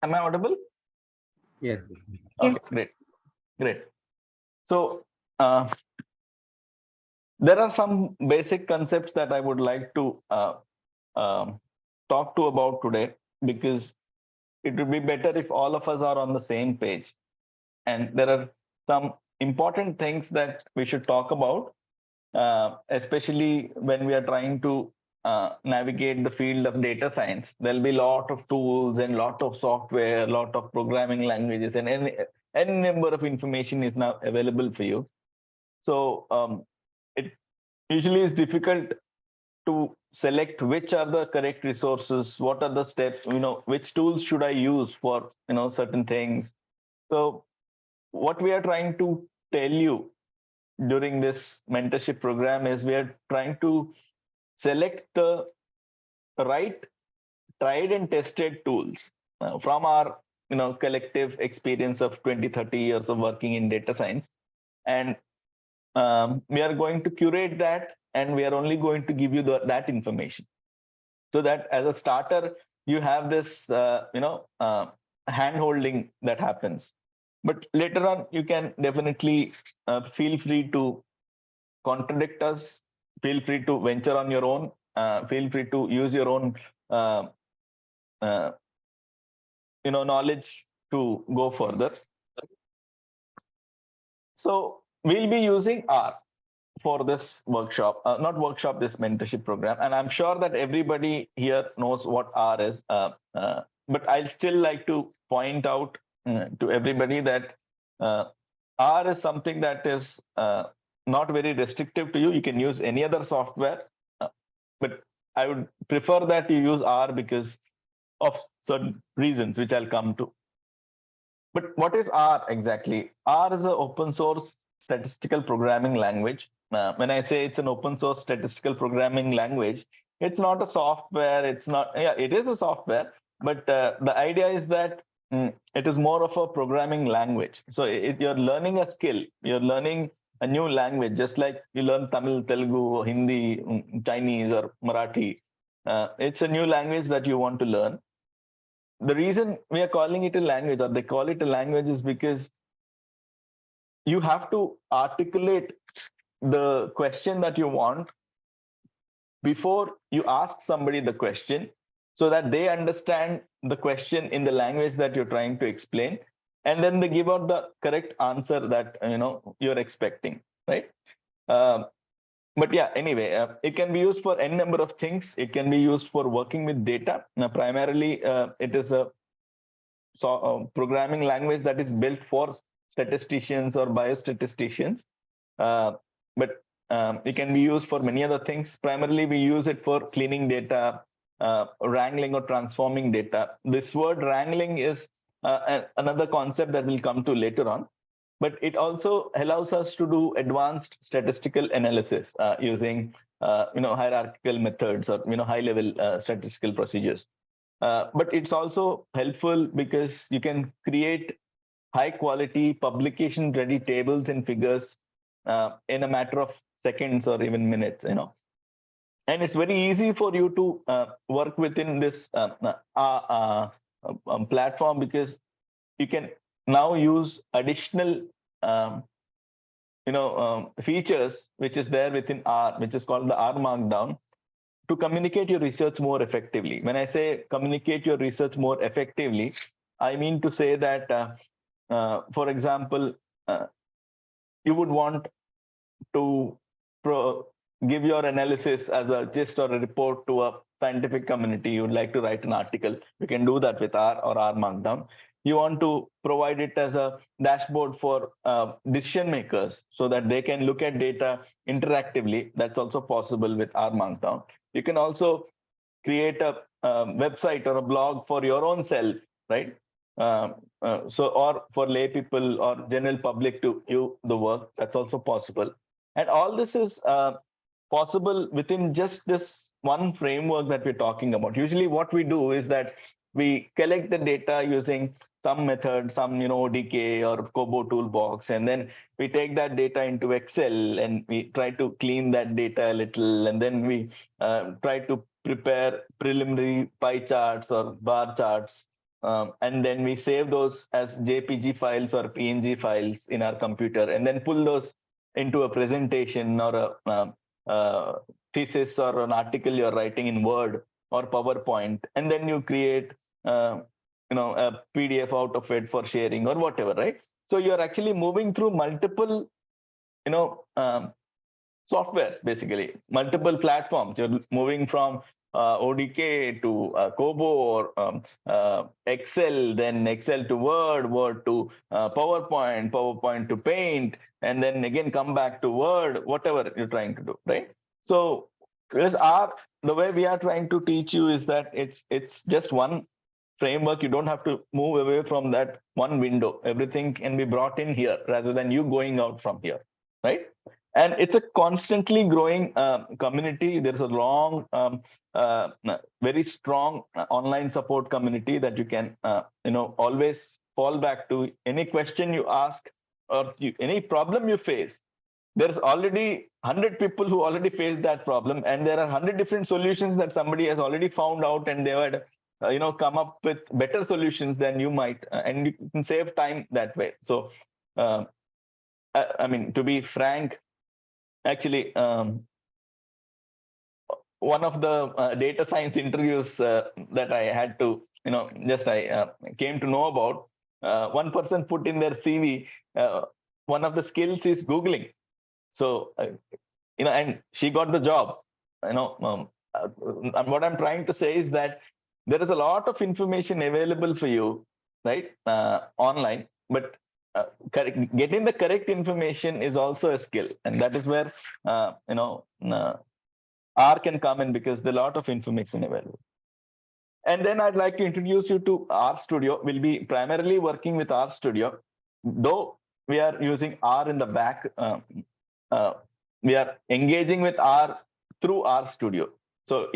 Am I audible? Yes. Okay, Yes. great. So there are some basic concepts that I would like to um, talk to about today, because it would be better if all of us are on the same page. And there are some important things that we should talk about, especially when we are trying to navigate the field of data science. There'll be a lot of tools and lot of software, lot of programming languages, and any number of information is now available for you. So it usually is difficult to select which are the correct resources, what are the steps, which tools should I use for certain things. So what we are trying to tell you during this mentorship program is we are trying to select the right tried and tested tools from our collective experience of 20-30 years of working in data science. And we are going to curate that, and we are only going to give you that information, so that as a starter you have this hand holding that happens. But later on you can definitely feel free to contradict us, feel free to venture on your own, feel free to use your own uh, uh, knowledge to go further. So we'll be using R for this workshop, not workshop, this mentorship program. And I'm sure that everybody here knows what R is. But I'd still like to point out to everybody that R is something that is not very restrictive to you. You can use any other software, but I would prefer that you use R because of certain reasons, which I'll come to. But what is R exactly? R is an open source statistical programming language. When I say it's an open source statistical programming language, it's not a software. It's not, yeah, it is a software, but the idea is that it is more of a programming language. So you're learning a skill, you're learning a new language, just like you learn Tamil, Telugu, Hindi, Chinese, or Marathi. It's a new language that you want to learn. The reason we are calling it a language, or they call it a language, is because you have to articulate the question that you want before you ask somebody the question, so that they understand the question in the language that you're trying to explain, and then they give out the correct answer that you're expecting, right? But yeah, anyway, it can be used for any number of things. It can be used for working with data. Now, primarily, it is a programming language that is built for statisticians or biostatisticians. But it can be used for many other things. Primarily, we use it for cleaning data, wrangling or transforming data. This word wrangling is another concept that we'll come to later on. But it also allows us to do advanced statistical analysis using hierarchical methods or high-level statistical procedures. But it's also helpful because you can create high quality publication ready tables and figures in a matter of seconds or even minutes, and it's very easy for you to work within this platform, because you can now use additional features which is there within R, which is called the R Markdown, to communicate your research more effectively. When I say communicate your research more effectively, I mean to say that, for example, you would want to give your analysis as a gist or a report to a scientific community. You would like to write an article. You can do that with R or R Markdown. You want to provide it as a dashboard for decision makers so that they can look at data interactively. That's also possible with R Markdown. You can also create a website or a blog for your own self, right? Or for lay people or general public to view the work. That's also possible. And all this is possible within just this one framework that we're talking about. Usually what we do is that we collect the data using some method, some ODK or Kobo toolbox, and then we take that data into Excel and we try to clean that data a little, and then we try to prepare preliminary pie charts or bar charts and then we save those as JPG files or PNG files in our computer, and then pull those into a presentation or a thesis or an article you're writing in Word or PowerPoint, and then you create a PDF out of it for sharing or whatever, right? So you're actually moving through multiple softwares, basically multiple platforms. You're moving from ODK to Kobo or Excel, then Excel to Word, Word to PowerPoint, PowerPoint to Paint, and then again come back to Word, whatever you're trying to do, right? So the way we are trying to teach you is that it's just one framework. You don't have to move away from that one window. Everything can be brought in here rather than you going out from here, right? And it's a constantly growing community. There's a long, very strong online support community that you can, always fall back to. Any question you ask or any problem you face, there's already 100 people who already faced that problem, and there are 100 different solutions that somebody has already found out, and they had come up with better solutions than you might, and you can save time that way. So I mean, to be frank, actually, one of the data science interviews that I had to, I came to know about, one person put in their CV, one of the skills is Googling. So, and she got the job. And what I'm trying to say is that there is a lot of information available for you, right, online, but getting the correct information is also a skill, and that is where R can come in, because there's a lot of information available. And then I'd like to introduce you to R Studio. We'll be primarily working with R Studio, though we are using R in the back. We are engaging with R through R Studio. So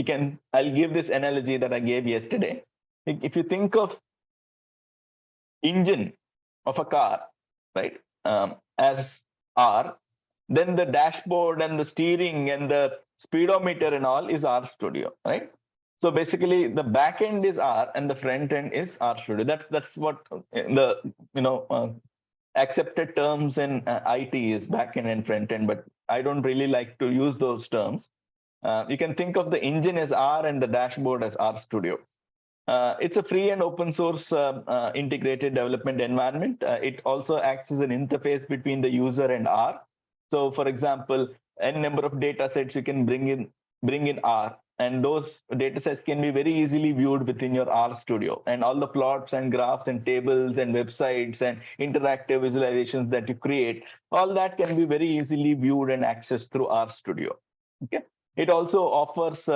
I'll give this analogy that I gave yesterday. If you think of engine of a car, right, as R, then the dashboard and the steering and the speedometer and all is R Studio, right? So basically, the back end is R and the front end is R Studio. That's what the accepted terms in IT is back end and front end, but I don't really like to use those terms. You can think of the engine as R and the dashboard as R Studio. It's a free and open source integrated development environment. It also acts as an interface between the user and R. So, for example, n number of data sets you can bring in R, and those data sets can be very easily viewed within your R Studio. And all the plots and graphs and tables and websites and interactive visualizations that you create, all that can be very easily viewed and accessed through R Studio. Okay. It also offers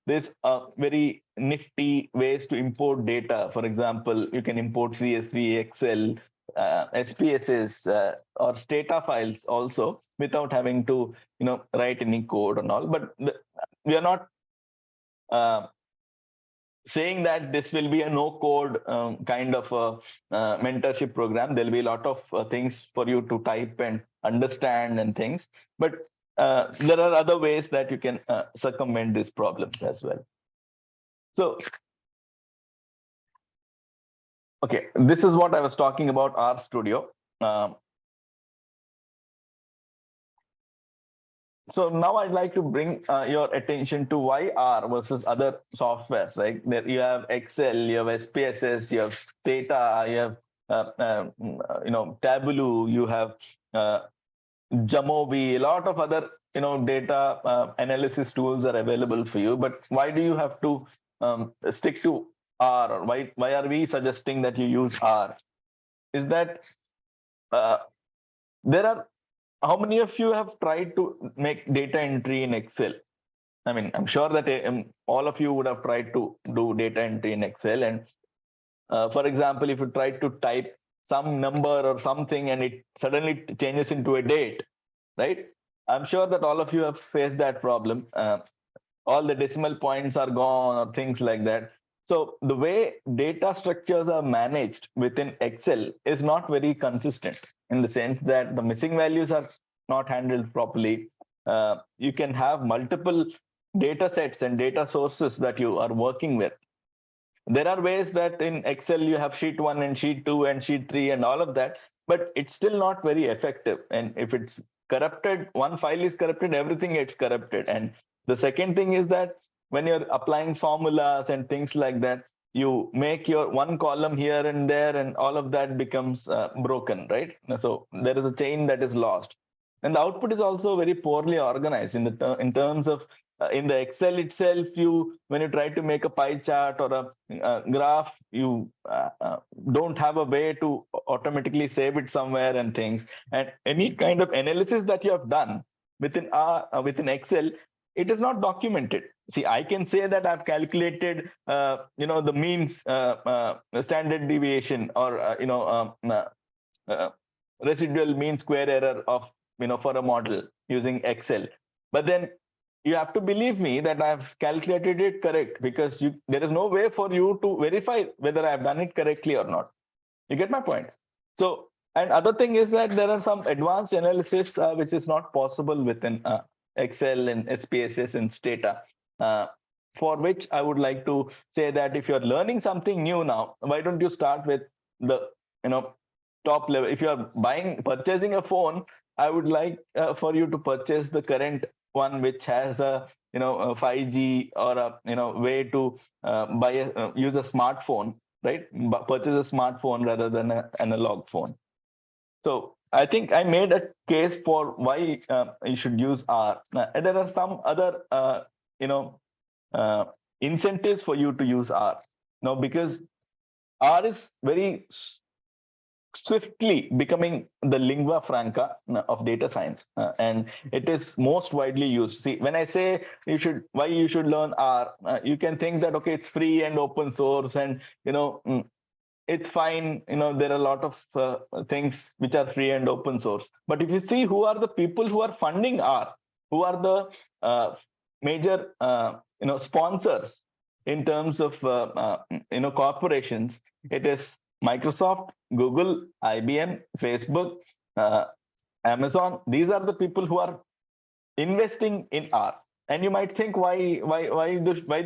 this very nifty ways to import data. For example, you can import CSV, Excel, SPSS, or Stata files also without having to, write any code and all. But we are not saying that this will be a no-code kind of a mentorship program. There'll be a lot of things for you to type and understand and things. But there are other ways that you can circumvent these problems as well. So, okay, this is what I was talking about, R Studio. So now I'd like to bring your attention to why R versus other softwares, right? There you have Excel, you have SPSS, you have Stata, you have Tableau, you have Jamovi, a lot of other data analysis tools are available for you. But why do you have to stick to R? Or why are we suggesting that you use R? Is that there are, how many of you have tried to make data entry in Excel? I mean, I'm sure that all of you would have tried to do data entry in Excel. And for example, if you try to type some number or something and it suddenly changes into a date, right? I'm sure that all of you have faced that problem. All the decimal points are gone or things like that. So the way data structures are managed within Excel is not very consistent, in the sense that the missing values are not handled properly. You can have multiple data sets and data sources that you are working with. There are ways that in Excel you have sheet 1 and sheet 2 and sheet 3 and all of that, but it's still not very effective. And if it's corrupted, one file is corrupted, everything gets corrupted. And the second thing is that when you're applying formulas and things like that, you make your one column here and there, and all of that becomes broken, right? So there is a chain that is lost. And the output is also very poorly organized in terms of in the Excel itself. You, when you try to make a pie chart or a graph, you don't have a way to automatically save it somewhere and things. And any kind of analysis that you have done within Excel, it is not documented. See, I can say that I've calculated, the means, standard deviation, or residual mean square error of, for a model using Excel. But then you have to believe me that I've calculated it correct, because there is no way for you to verify whether I've done it correctly or not. You get my point? So, and other thing is that there are some advanced analysis which is not possible within Excel and SPSS and Stata, for which I would like to say that if you're learning something new now, why don't you start with the top level? If you're purchasing a phone, I would like for you to purchase the current one which has a 5G, or a way to use a smartphone, right? Purchase a smartphone rather than an analog phone. So I think I made a case for why you should use R. There are some other incentives for you to use R. Now, because R is very swiftly becoming the lingua franca of data science, and it is most widely used. See, when I say why you should learn R, you can think that, okay, it's free and open source, and it's fine. There are a lot of things which are free and open source. But if you see who are the people who are funding R, who are the major sponsors in terms of corporations, it is Microsoft, Google, IBM, Facebook, Amazon. These are the people who are investing in R. And you might think why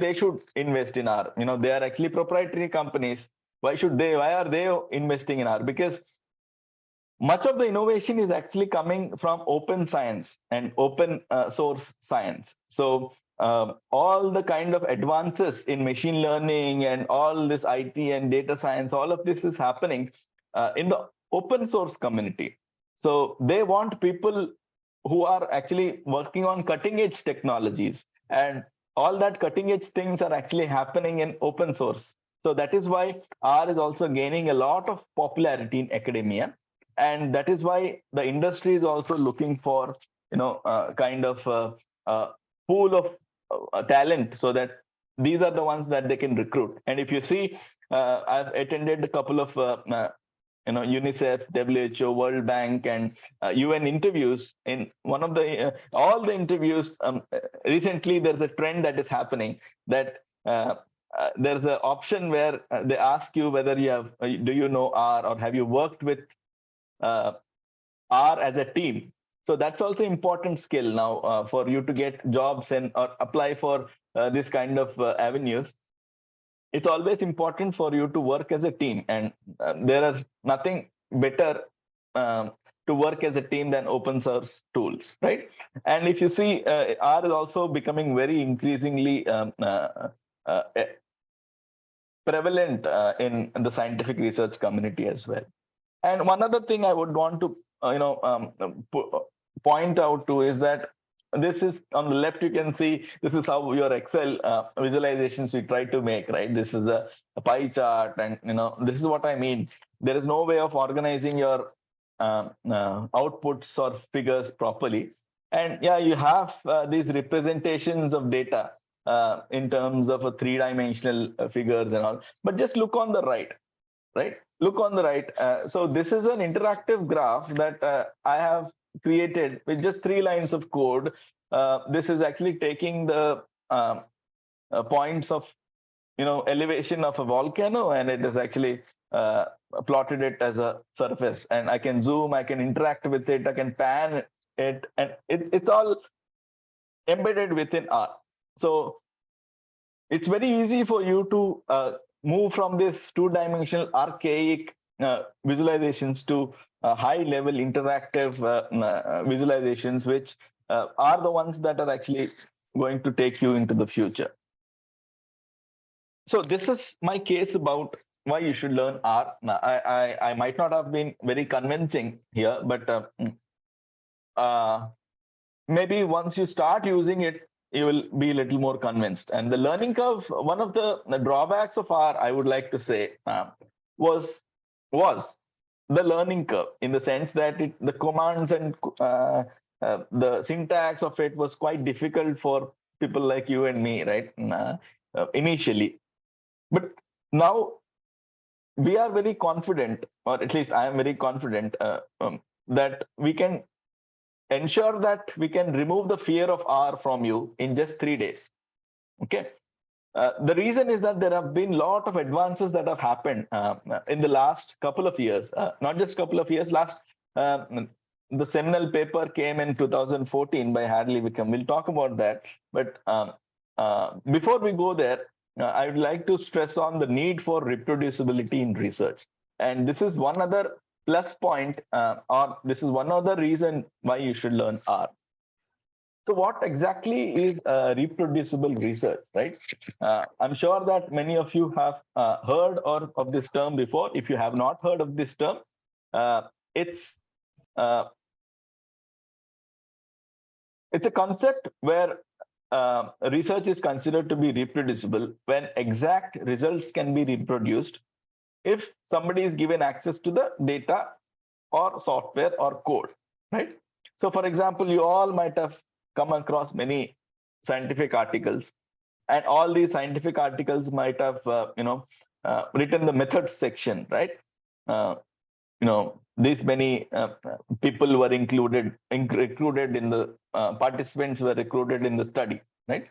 they should invest in R. They are actually proprietary companies. Why are they investing in R? Because much of the innovation is actually coming from open science and open source science. So all the kind of advances in machine learning and all this IT and data science, all of this is happening in the open source community. So they want people who are actually working on cutting edge technologies, and all that cutting edge things are actually happening in open source. So that is why R is also gaining a lot of popularity in academia. And that is why the industry is also looking for, kind of pool of talent, so that these are the ones that they can recruit. And if you see, I've attended a couple of UNICEF, WHO, World Bank, and UN interviews. In one of the all the interviews recently, there's a trend that is happening, that there's an option where they ask you whether do you know R, or have you worked with R as a team. So that's also important skill now for you to get jobs and or apply for this kind of avenues. It's always important for you to work as a team, and there are nothing better to work as a team than open source tools, right? And if you see, R is also becoming very increasingly prevalent in the scientific research community as well. And one other thing I would want to point out to is that this is on the left. You can see this is how your Excel visualizations we try to make, right? This is a pie chart, and this is what I mean. There is no way of organizing your outputs or figures properly. And yeah, you have these representations of data in terms of a three-dimensional figures and all. But just look on the right. Look on the right. So this is an interactive graph that I have created with just 3 lines of code. This is actually taking the points of elevation of a volcano, and it is actually plotted it as a surface. And I can zoom, I can interact with it, I can pan it, and it's all embedded within R. So it's very easy for you to move from this two-dimensional archaic visualizations to high-level interactive visualizations, which are the ones that are actually going to take you into the future. So this is my case about why you should learn R. Now, I might not have been very convincing here, but maybe once you start using it, you will be a little more convinced. And the learning curve, one of the drawbacks of R, I would like to say, was the learning curve, in the sense that the commands and the syntax of it was quite difficult for people like you and me, right? Initially. But now we are very confident, or at least I am very confident, that we can ensure that we can remove the fear of R from you in just 3 days. Okay. The reason is that there have been a lot of advances that have happened in the last couple of years, not just couple of years. The seminal paper came in 2014 by Hadley Wickham. We'll talk about that. But before we go there, I would like to stress on the need for reproducibility in research. And this is one other plus point, or this is one other reason why you should learn R. So what exactly is reproducible research, right? I'm sure that many of you have heard of this term before. If you have not heard of this term, it's a concept where research is considered to be reproducible when exact results can be reproduced if somebody is given access to the data or software or code, right? So for example, you all might have come across many scientific articles, and all these scientific articles might have written the methods section, right? These many people were recruited in the participants were recruited in the study, right?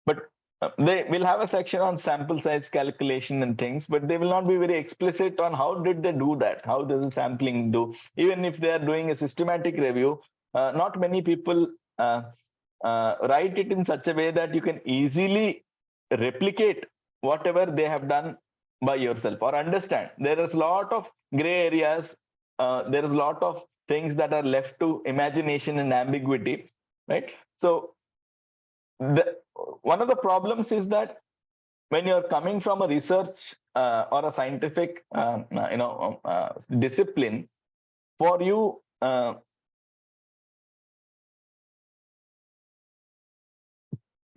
But they will have a section on sample size calculation and things, but they will not be very explicit on how did they do that, how does the sampling do. Even if they are doing a systematic review, not many people write it in such a way that you can easily replicate whatever they have done by yourself or understand. There is a lot of gray areas. There is a lot of things that are left to imagination and ambiguity, right? So one of the problems is that when you're coming from a research or a scientific discipline, for you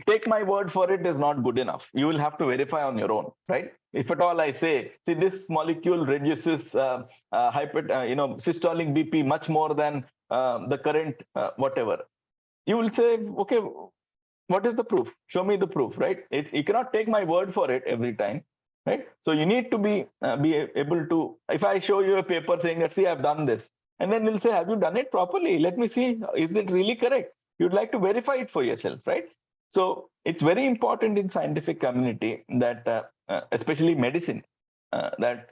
take my word for it is not good enough. You will have to verify on your own, right? If at all I say, see, this molecule reduces systolic BP much more than the current whatever, you will say, okay, what is the proof? Show me the proof, right? You cannot take my word for it every time, right? So you need to be able to, if I show you a paper saying that, see, I've done this, and then you'll say, have you done it properly? Let me see, is it really correct? You'd like to verify it for yourself, right? So it's very important in scientific community that, especially medicine, that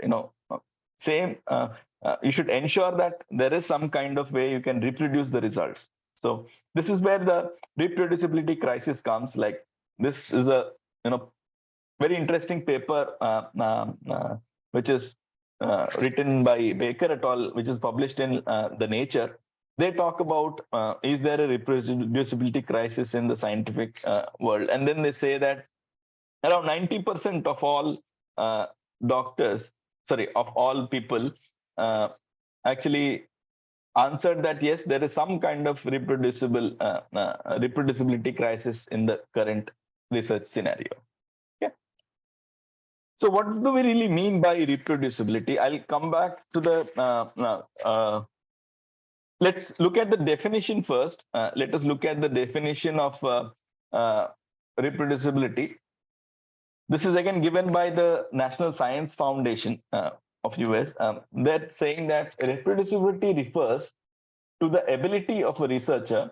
you should very that there is some kind of way you can reproduce the results. So this is where the reproducibility crisis comes. Like, this is a very interesting paper which is written by Baker et al., which is published in the Nature. They talk about is there a reproducibility crisis in the scientific world, and then they say that around 90% of all of all people actually answered that yes, there is some kind of reproducibility crisis in the current research scenario. Okay. So what do we really mean by reproducibility? I'll come back to the let's look at the definition first. Let us look at the definition of reproducibility. This is again given by the National Science Foundation of US. They're saying that reproducibility refers to the ability of a researcher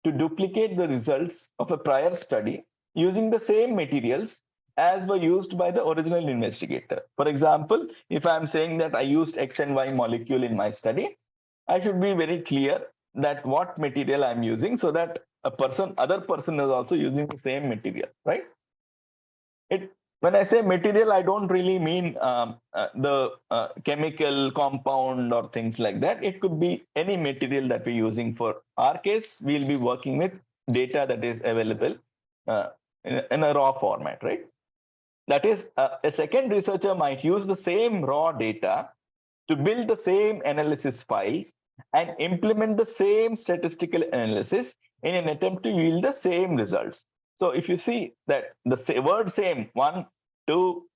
to duplicate the results of a prior study using the same materials as were used by the original investigator. For example, if I'm saying that I used X and Y molecule in my study, I should be very clear that what material I'm using, so that other person is also using the same material, right? When I say material, I don't really mean the chemical compound or things like that. It could be any material that we're using. For our case, we'll be working with data that is available uh, in a raw format, right? That is, a second researcher might use the same raw data to build the same analysis files and implement the same statistical analysis in an attempt to yield the same results. So if you see that the word same, one, two,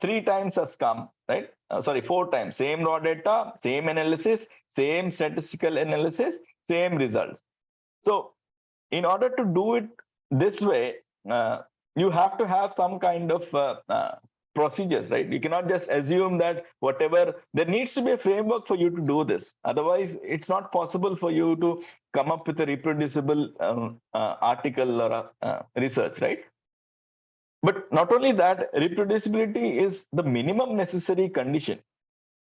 three times has come, right? Sorry, four times. Same raw data, same analysis, same statistical analysis, same results. So in order to do it this way, uh, you have to have some kind of procedures, right? You cannot just assume that whatever, there needs to be a framework for you to do this. Otherwise, it's not possible for you to come up with a reproducible article or research, right? But not only that, reproducibility is the minimum necessary condition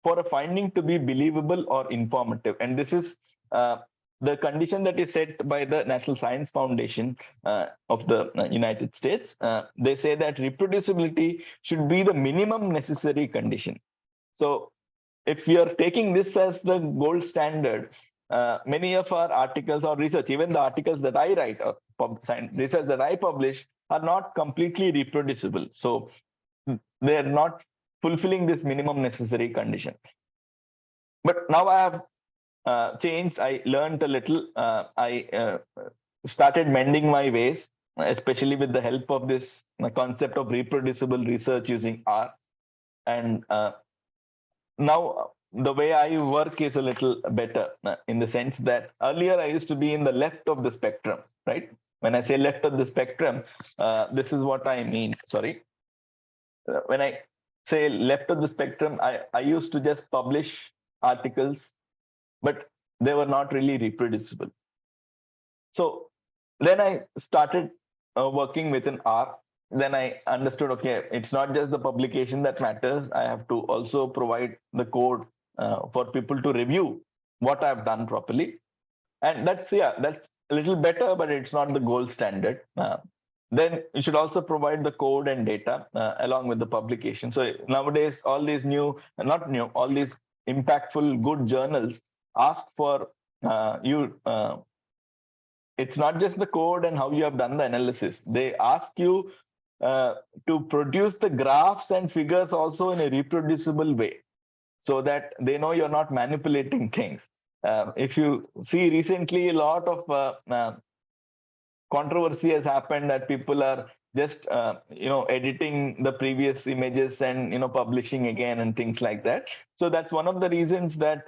for a finding to be believable or informative. And this is the condition that is set by the National Science Foundation of the United States. They say that reproducibility should be the minimum necessary condition. So if you're taking this as the gold standard, many of our articles or research, even the articles that I write or research that I publish, are not completely reproducible. So they are not fulfilling this minimum necessary condition. But now I have changed. I learned a little. I started mending my ways, especially with the help of this concept of reproducible research using R. And now the way I work is a little better in the sense that earlier I used to be in the left of the spectrum, right? When I say left of the spectrum, this is what I mean. Sorry. When I say left of the spectrum, I used to just publish articles, but they were not really reproducible. So then I started working with an R. Then I understood, okay, it's not just the publication that matters. I have to also provide the code for people to review what I've done properly. And that's a little better, but it's not the gold standard. Then you should also provide the code and data along with the publication. So nowadays, all these not new, all these impactful, good journals ask for you. It's not just the code and how you have done the analysis. They ask you to produce the graphs and figures also in a reproducible way, so that they know you're not manipulating things. If you see recently, a lot of controversy has happened that people are just editing the previous images and publishing again and things like that. So that's one of the reasons that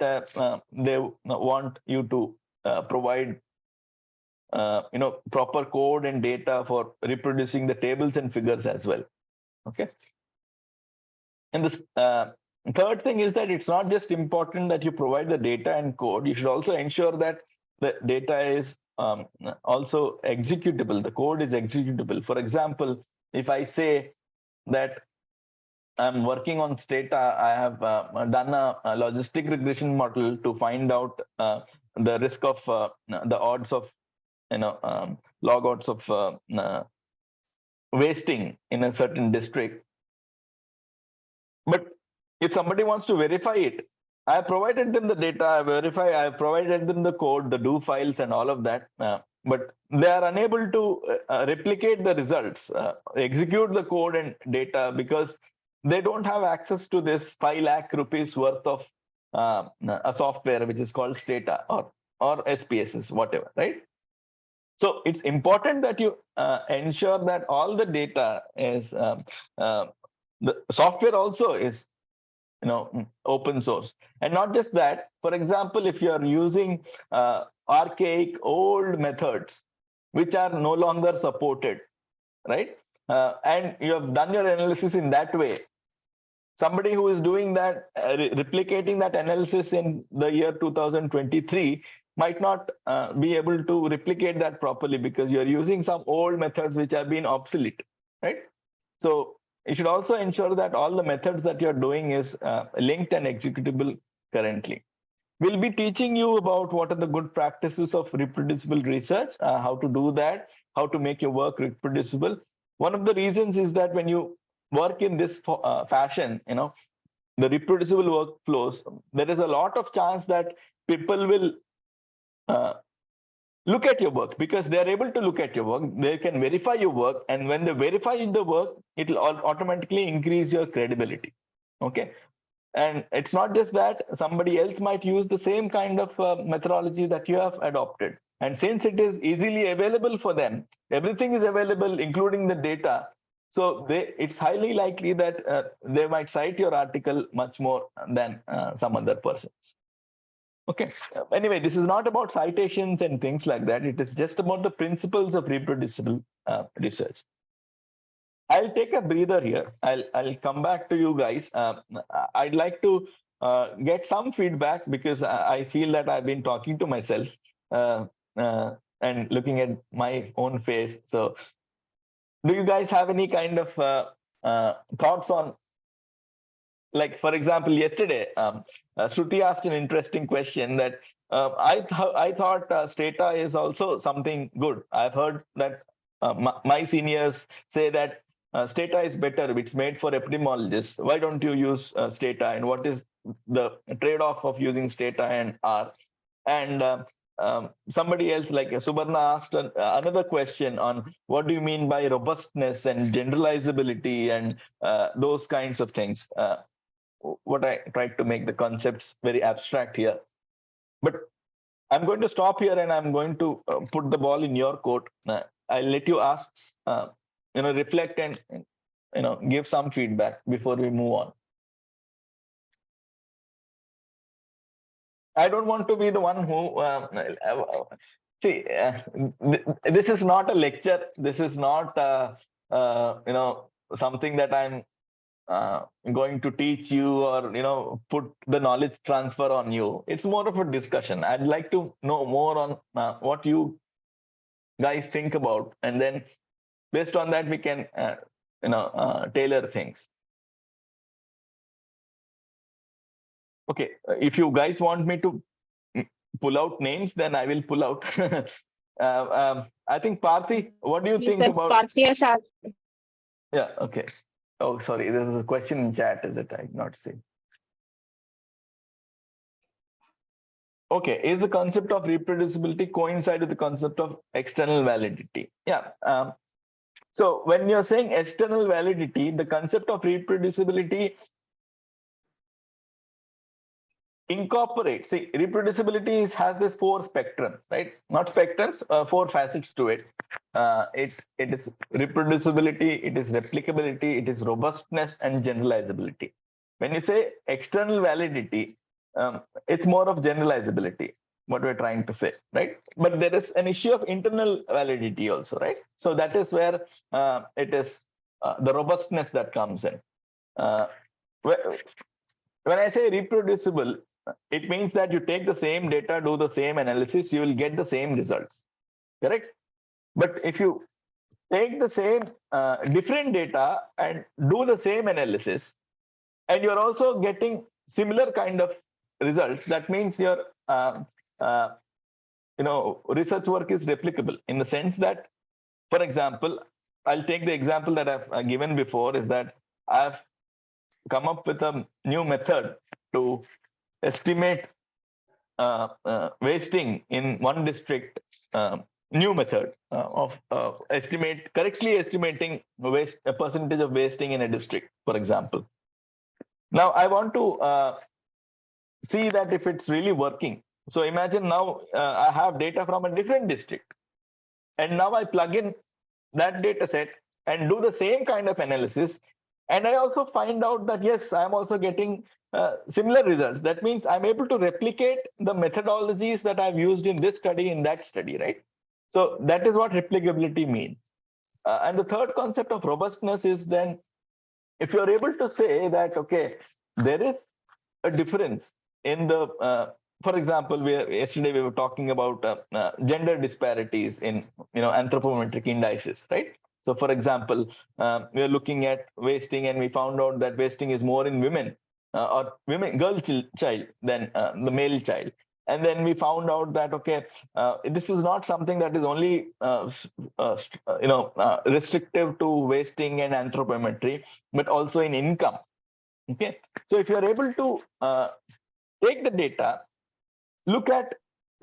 they want you to provide proper code and data for reproducing the tables and figures as well. Okay. And this third thing is that it's not just important that you provide the data and code. You should also ensure that the data is also executable. The code is executable. For example, if I say that I'm working on Stata, I have done a logistic regression model to find out the risk of the odds of log odds of wasting in a certain district. But if somebody wants to verify it, I provided them the data, I provided them the code, the do files and all of that. But they are unable to replicate the results, execute the code and data, because they don't have access to this 5 lakh rupees worth of a software which is called Stata or SPSS, whatever, right? So it's important that you ensure that all the data is the software also is open source. And not just that, for example, if you are using archaic old methods which are no longer supported, right, and you have done your analysis in that way, somebody who is doing that, replicating that analysis in the year 2023 might not be able to replicate that properly because you're using some old methods which have been obsolete, right? So you should also ensure that all the methods that you're doing is linked and executable currently. We'll be teaching you about what are the good practices of reproducible research, how to do that, how to make your work reproducible. One of the reasons is that when you work in this fashion, the reproducible workflows, there is a lot of chance that people will uh, look at your work, because they are able to look at your work. They can verify your work, and when they verify the work, it will automatically increase your credibility. Okay. And it's not just that, somebody else might use the same kind of methodology that you have adopted. And since it is easily available for them, everything is available, including the data. So it's highly likely that they might cite your article much more than some other persons. Okay. Anyway, this is not about citations and things like that. It is just about the principles of reproducible research. I'll take a breather here. I'll come back to you guys. I'd like to get some feedback, because I feel that I've been talking to myself and looking at my own face. So, do you guys have any kind of thoughts on, like, for example, yesterday, Shruti asked an interesting question that I thought Stata is also something good. I've heard that my seniors say that Stata is better. It's made for epidemiologists. Why don't you use Stata? And what is the trade-off of using Stata and R? And somebody else, like Subarna, asked another question on what do you mean by robustness and generalizability and those kinds of things. What I tried to make the concepts very abstract here. But I'm going to stop here, and I'm going to put the ball in your court. I'll let you ask, reflect and give some feedback before we move on. I don't want to be the one who see. This is not a lecture. This is not something that I'm going to teach you or put the knowledge transfer on you. It's more of a discussion. I'd like to know more on what you guys think about, and then based on that we can tailor things. Okay, if you guys want me to pull out names, then I will pull out. I think Parthi, what do you think about Parthi? Yeah, okay. Oh, sorry, there is a question in chat, is it? I did not see. Okay, is the concept of reproducibility coincide with the concept of external validity? Yeah. So when you're saying external validity, the concept of reproducibility incorporates, see, reproducibility has this 4 spectrums, right? Not spectrums, 4 facets to it. It is reproducibility, it is replicability, it is robustness, and generalizability. When you say external validity, it's more of generalizability, what we're trying to say, right? But there is an issue of internal validity also, right? So that is where it is the robustness that comes in. When I say reproducible, it means that you take the same data, do the same analysis, you will get the same results, correct? But if you take the same different data and do the same analysis, and you're also getting similar kind of results, that means your research work is replicable, in the sense that, for example, I'll take the example that I've given before, is that I've come up with a new method to estimate wasting in one district. New method of correctly estimating a percentage of wasting in a district, for example. Now I want to see that if it's really working. So imagine now I have data from a different district, and now I plug in that data set and do the same kind of analysis, and I also find out that yes, I'm also getting similar results. That means I'm able to replicate the methodologies that I've used in this study in that study, right? So that is what replicability means. And the third concept of robustness is then, if you're able to say that, okay, there is a difference in the, for example, yesterday we were talking about gender disparities in anthropometric indices, right? So for example, we are looking at wasting, and we found out that wasting is more in women or girl child than the male child. And then we found out that, okay, this is not something that is only restrictive to wasting and anthropometry, but also in income. Okay, so if you are able to take the data, look at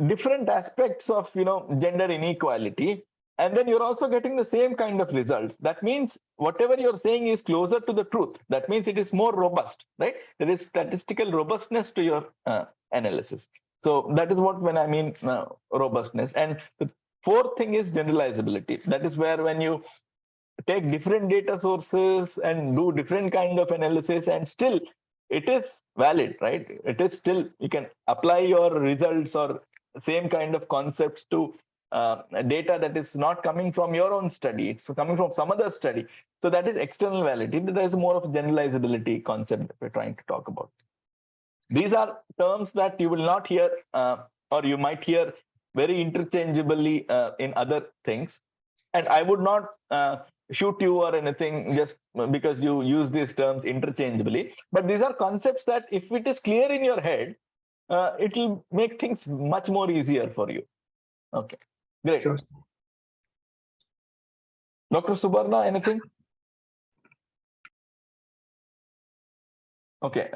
different aspects of gender inequality, and then you're also getting the same kind of results. That means whatever you're saying is closer to the truth. That means it is more robust, right? There is statistical robustness to your analysis. So that is what when I mean robustness. And the fourth thing is generalizability. That is where when you take different data sources and do different kind of analysis, and still it is valid, right? It is still, you can apply your results or same kind of concepts to data that is not coming from your own study, it's coming from some other study. So that is external validity. That is more of a generalizability concept that we're trying to talk about. These are terms that you will not hear, or you might hear very interchangeably in other things. And I would not shoot you or anything just because you use these terms interchangeably. But these are concepts that if it is clear in your head, it will make things much more easier for you. Okay, great. Sure. Dr. Subarna, anything? Okay.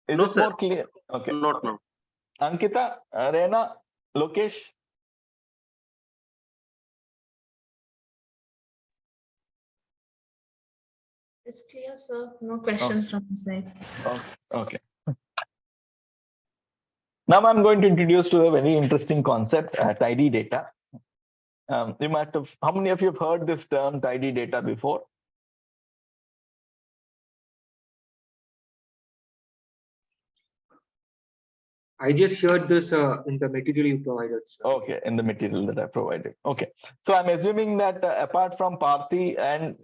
Is it more clear? Okay. Not now. Ankita, Reena, Lokesh? It's clear, sir. No questions from the side. Okay. Now I'm going to introduce to a very interesting concept, tidy data. You might have, how many of you have heard this term tidy data before? I just heard this in the material you provided, sir. Okay, in the material that I provided. Okay, so I'm assuming that apart from Parthi and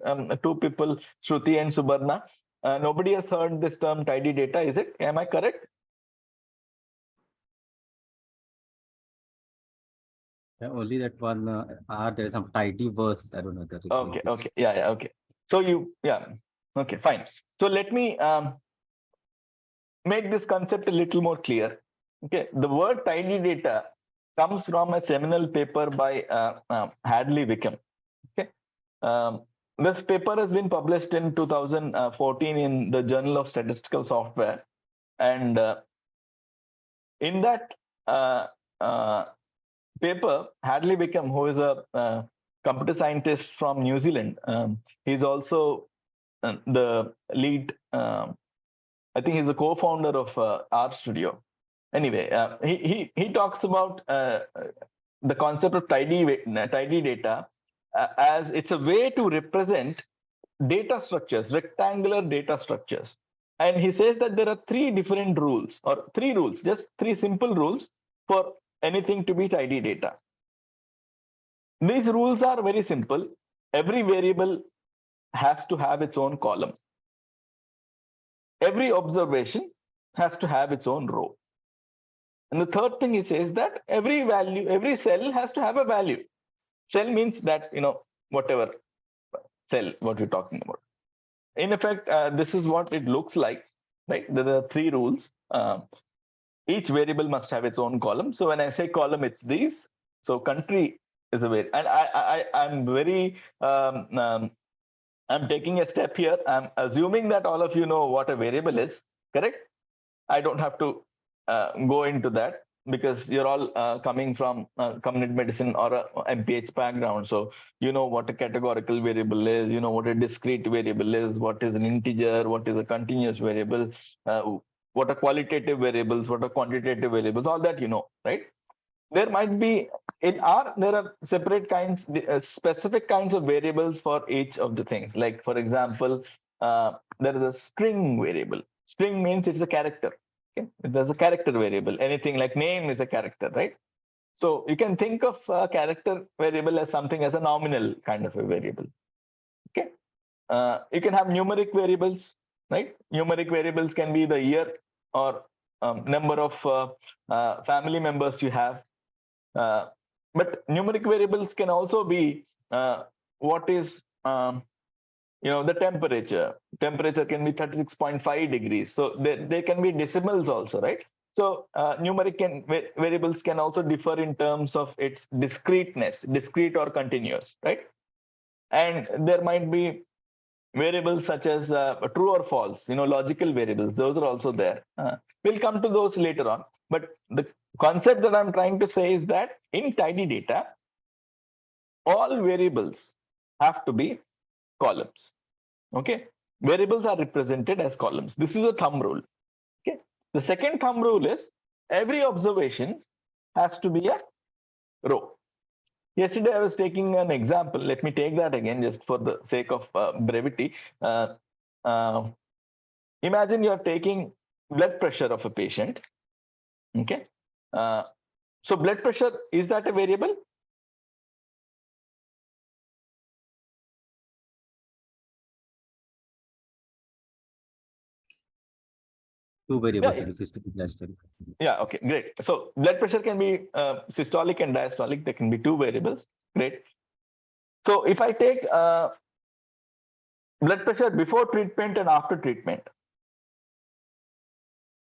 two people, Shruti and Subarna, nobody has heard this term tidy data, is it? Am I correct? Yeah, only that one there is some tidy verse. I don't know that is. Okay, yeah, okay. So okay, fine. So let me make this concept a little more clear. Okay, the word tidy data comes from a seminal paper by Hadley Wickham. Okay, this paper has been published in 2014 in the Journal of Statistical Software, and in that paper, Hadley Wickham, who is a computer scientist from New Zealand, he's also the lead. I think he's a co-founder of RStudio. Anyway, he talks about the concept of tidy data as it's a way to represent data structures, rectangular data structures. And he says that there are three different rules, or three rules, just three simple rules for anything to be tidy data. These rules are very simple. Every variable has to have its own column. Every observation has to have its own row. And the third thing he says that every cell has to have a value. Cell means that, whatever cell, what we're talking about. In effect, this is what it looks like, right? There are three rules. Each variable must have its own column. So when I say column, it's these. So country is a variable. And I'm very, I'm taking a step here. I'm assuming that all of you know what a variable is, correct? I don't have to go into that because you're all coming from community medicine or a MPH background. So you know what a categorical variable is, you know what a discrete variable is, what is an integer, what is a continuous variable, what are qualitative variables, what are quantitative variables, all that you know, right? There might be, there are separate kinds, specific kinds of variables for each of the things. Like, for example, there is a string variable. String means it's a character. Okay? There's a character variable. Anything like name is a character, right? So you can think of a character variable as something as a nominal kind of a variable. Okay. You can have numeric variables, right? Numeric variables can be the year or number of family members you have. But numeric variables can also be what is the temperature. Temperature can be 36.5 degrees. So they can be decimals also, right? So numeric variables can also differ in terms of its discreteness, discrete or continuous, right? And there might be variables such as true or false, logical variables. Those are also there. We'll come to those later on. But the concept that I'm trying to say is that in tidy data, all variables have to be columns. Okay, variables are represented as columns. This is a thumb rule. Okay, the second thumb rule is every observation has to be a row. Yesterday I was taking an example. Let me take that again just for the sake of brevity. Imagine you're taking blood pressure of a patient. Okay, so blood pressure, is that a variable? Two variables, Yeah, systolic, diastolic. Yeah, okay, great. So blood pressure can be systolic and diastolic. There can be two variables. Great. So if I take blood pressure before treatment and after treatment,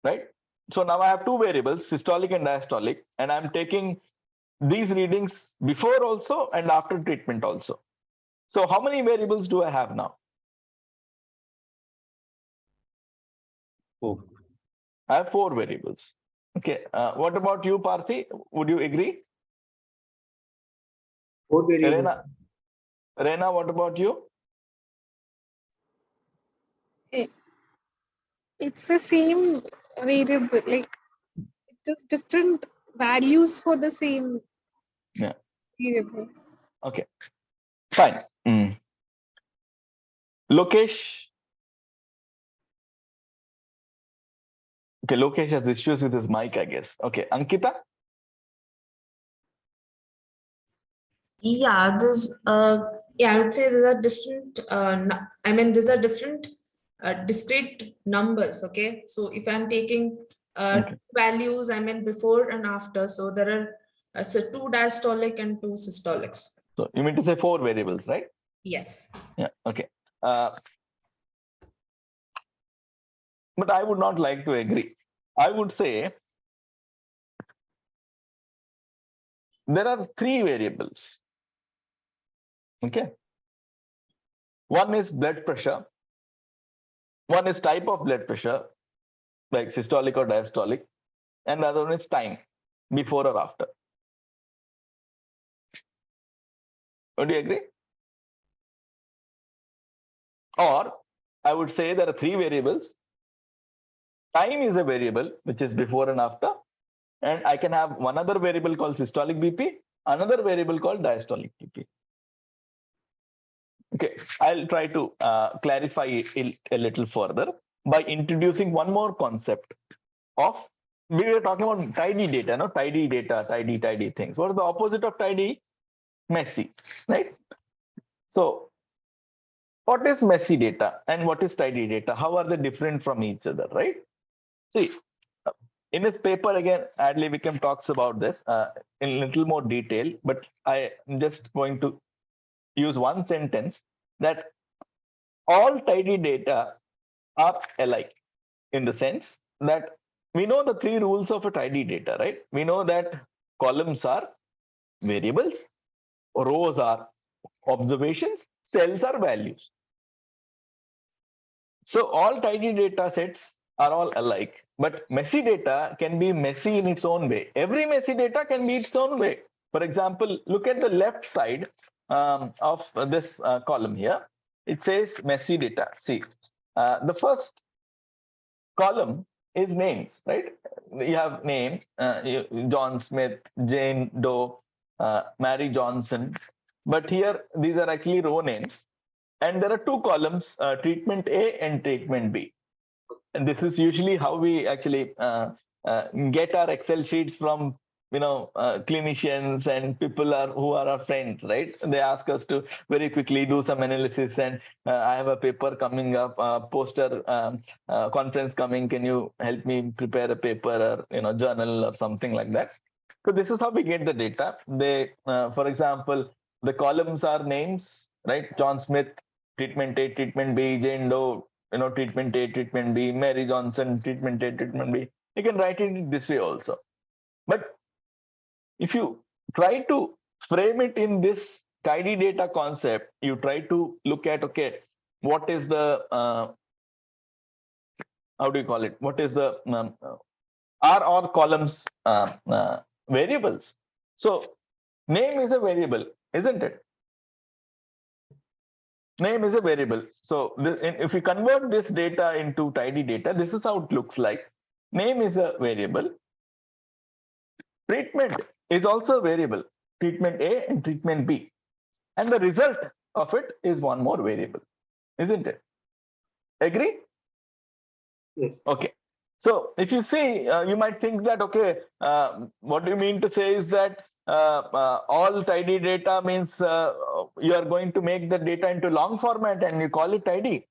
right? So now I have two variables, systolic and diastolic, and I'm taking these readings before also and after treatment also. So how many variables do I have now? 4. I have 4 variables. Okay. What about you, Parthi? Would you agree? 4 variables. Reena, what about you? It's the same variable, like different values for the same variable. Okay, fine. Lokesh. Okay, Lokesh has issues with his mic, I guess. Okay, Ankita. Yeah, I would say there are different, these are different discrete numbers, okay? So if I'm taking values, before and after, so there are so 2 diastolic and 2 systolics. So you mean to say 4 variables, right? Yes. Yeah, okay. But I would not like to agree. I would say there are 3 variables. Okay. One is blood pressure. One is type of blood pressure, like systolic or diastolic. And the other one is time, before or after. Would you agree? Or I would say there are 3 variables. Time is a variable, which is before and after. And I can have one other variable called systolic BP, another variable called diastolic BP. Okay, I'll try to clarify it a little further by introducing one more concept of, we were talking about tidy data, no? Tidy data, tidy things. What is the opposite of tidy? Messy, right? So what is messy data and what is tidy data? How are they different from each other, right? See, in his paper, again, Adley Wickham talks about this in a little more detail, but I am just going to use one sentence that all tidy data are alike, in the sense that we know the 3 rules of a tidy data, right? We know that columns are variables, rows are observations, cells are values. So all tidy data sets are all alike, but messy data can be messy in its own way. Every messy data can be its own way. For example, look at the left side of this column here. It says messy data. See, the first column is names, right? You have name, John Smith, Jane Doe, Mary Johnson. But here, these are actually row names. And there are 2 columns, treatment A and treatment B. And this is usually how we actually get our Excel sheets from clinicians and people who are our friends, right? They ask us to very quickly do some analysis, and I have a paper coming up, poster conference coming. Can you help me prepare a paper or journal or something like that? So this is how we get the data. They, for example, the columns are names, right? John Smith, treatment A, treatment B, Jane Doe, treatment A, treatment B, Mary Johnson, treatment A, treatment B. You can write it in this way also. But if you try to frame it in this tidy data concept, you try to look at, okay, what is the, how do you call it? What is the, are all columns variables? So name is a variable, isn't it? Name is a variable. So if we convert this data into tidy data, this is how it looks like. Name is a variable. Treatment is also a variable. Treatment A and treatment B. And the result of it is one more variable, isn't it? Agree? Yes. Okay. So if you see, you might think that, okay, what do you mean to say is that all tidy data means you are going to make the data into long format and you call it tidy.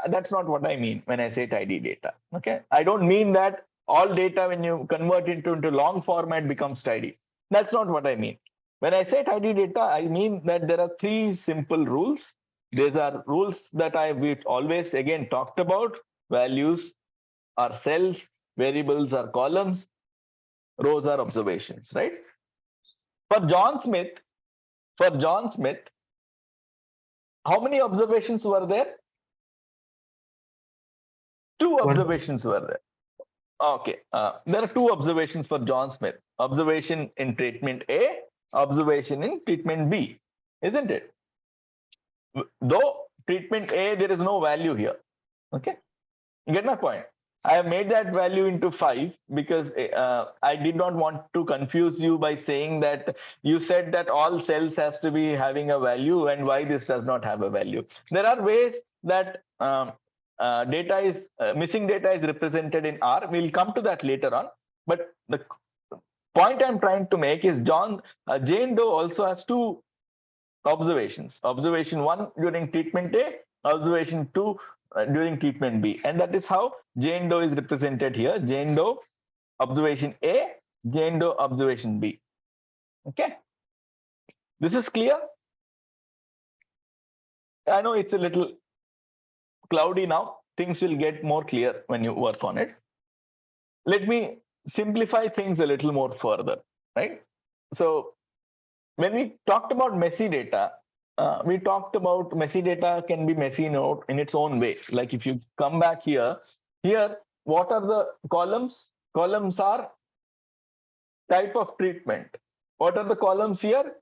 That's not what I mean when I say tidy data. Okay. I don't mean that all data when you convert it into long format becomes tidy. That's not what I mean. When I say tidy data, I mean that there are three simple rules. These are rules that we've always again talked about. Values are cells, variables are columns, rows are observations, right? For John Smith, how many observations were there? Two One. observations were there. Okay, there are two observations for John Smith. Observation in treatment A, observation in treatment B, isn't it? Though treatment A, there is no value here. Okay, you get my point? I have made that value into 5 because I did not want to confuse you by saying that you said that all cells has to be having a value and why this does not have a value. There are ways that data is missing data is represented in R. We'll come to that later on. But the point I'm trying to make is Jane Doe also has two observations. Observation 1 during treatment A, observation 2 during treatment B. And that is how Jane Doe is represented here. Jane Doe observation A, Jane Doe observation B. Okay. This is clear. I know it's a little cloudy now. Things will get more clear when you work on it. Let me simplify things a little more further, right? So when we talked about messy data, we talked about messy data can be messy in its own way. Like if you come back here, what are the columns? Columns are type of treatment. What are the columns here?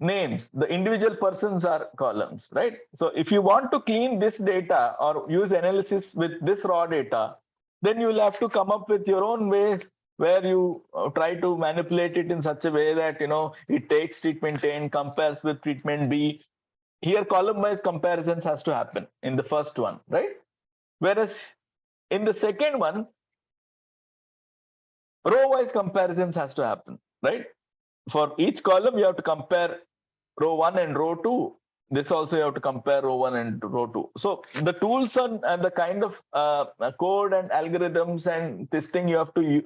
Names. The individual persons are columns, right? So if you want to clean this data or use analysis with this raw data, then you will have to come up with your own ways where you try to manipulate it in such a way that it takes treatment A and compares with treatment B. Here column-wise comparisons has to happen in the first one, right? Whereas in the second one, row-wise comparisons has to happen, right? For each column, you have to compare row 1 and row 2. This also you have to compare row 1 and row 2. So the tools and the kind of code and algorithms and this thing you have to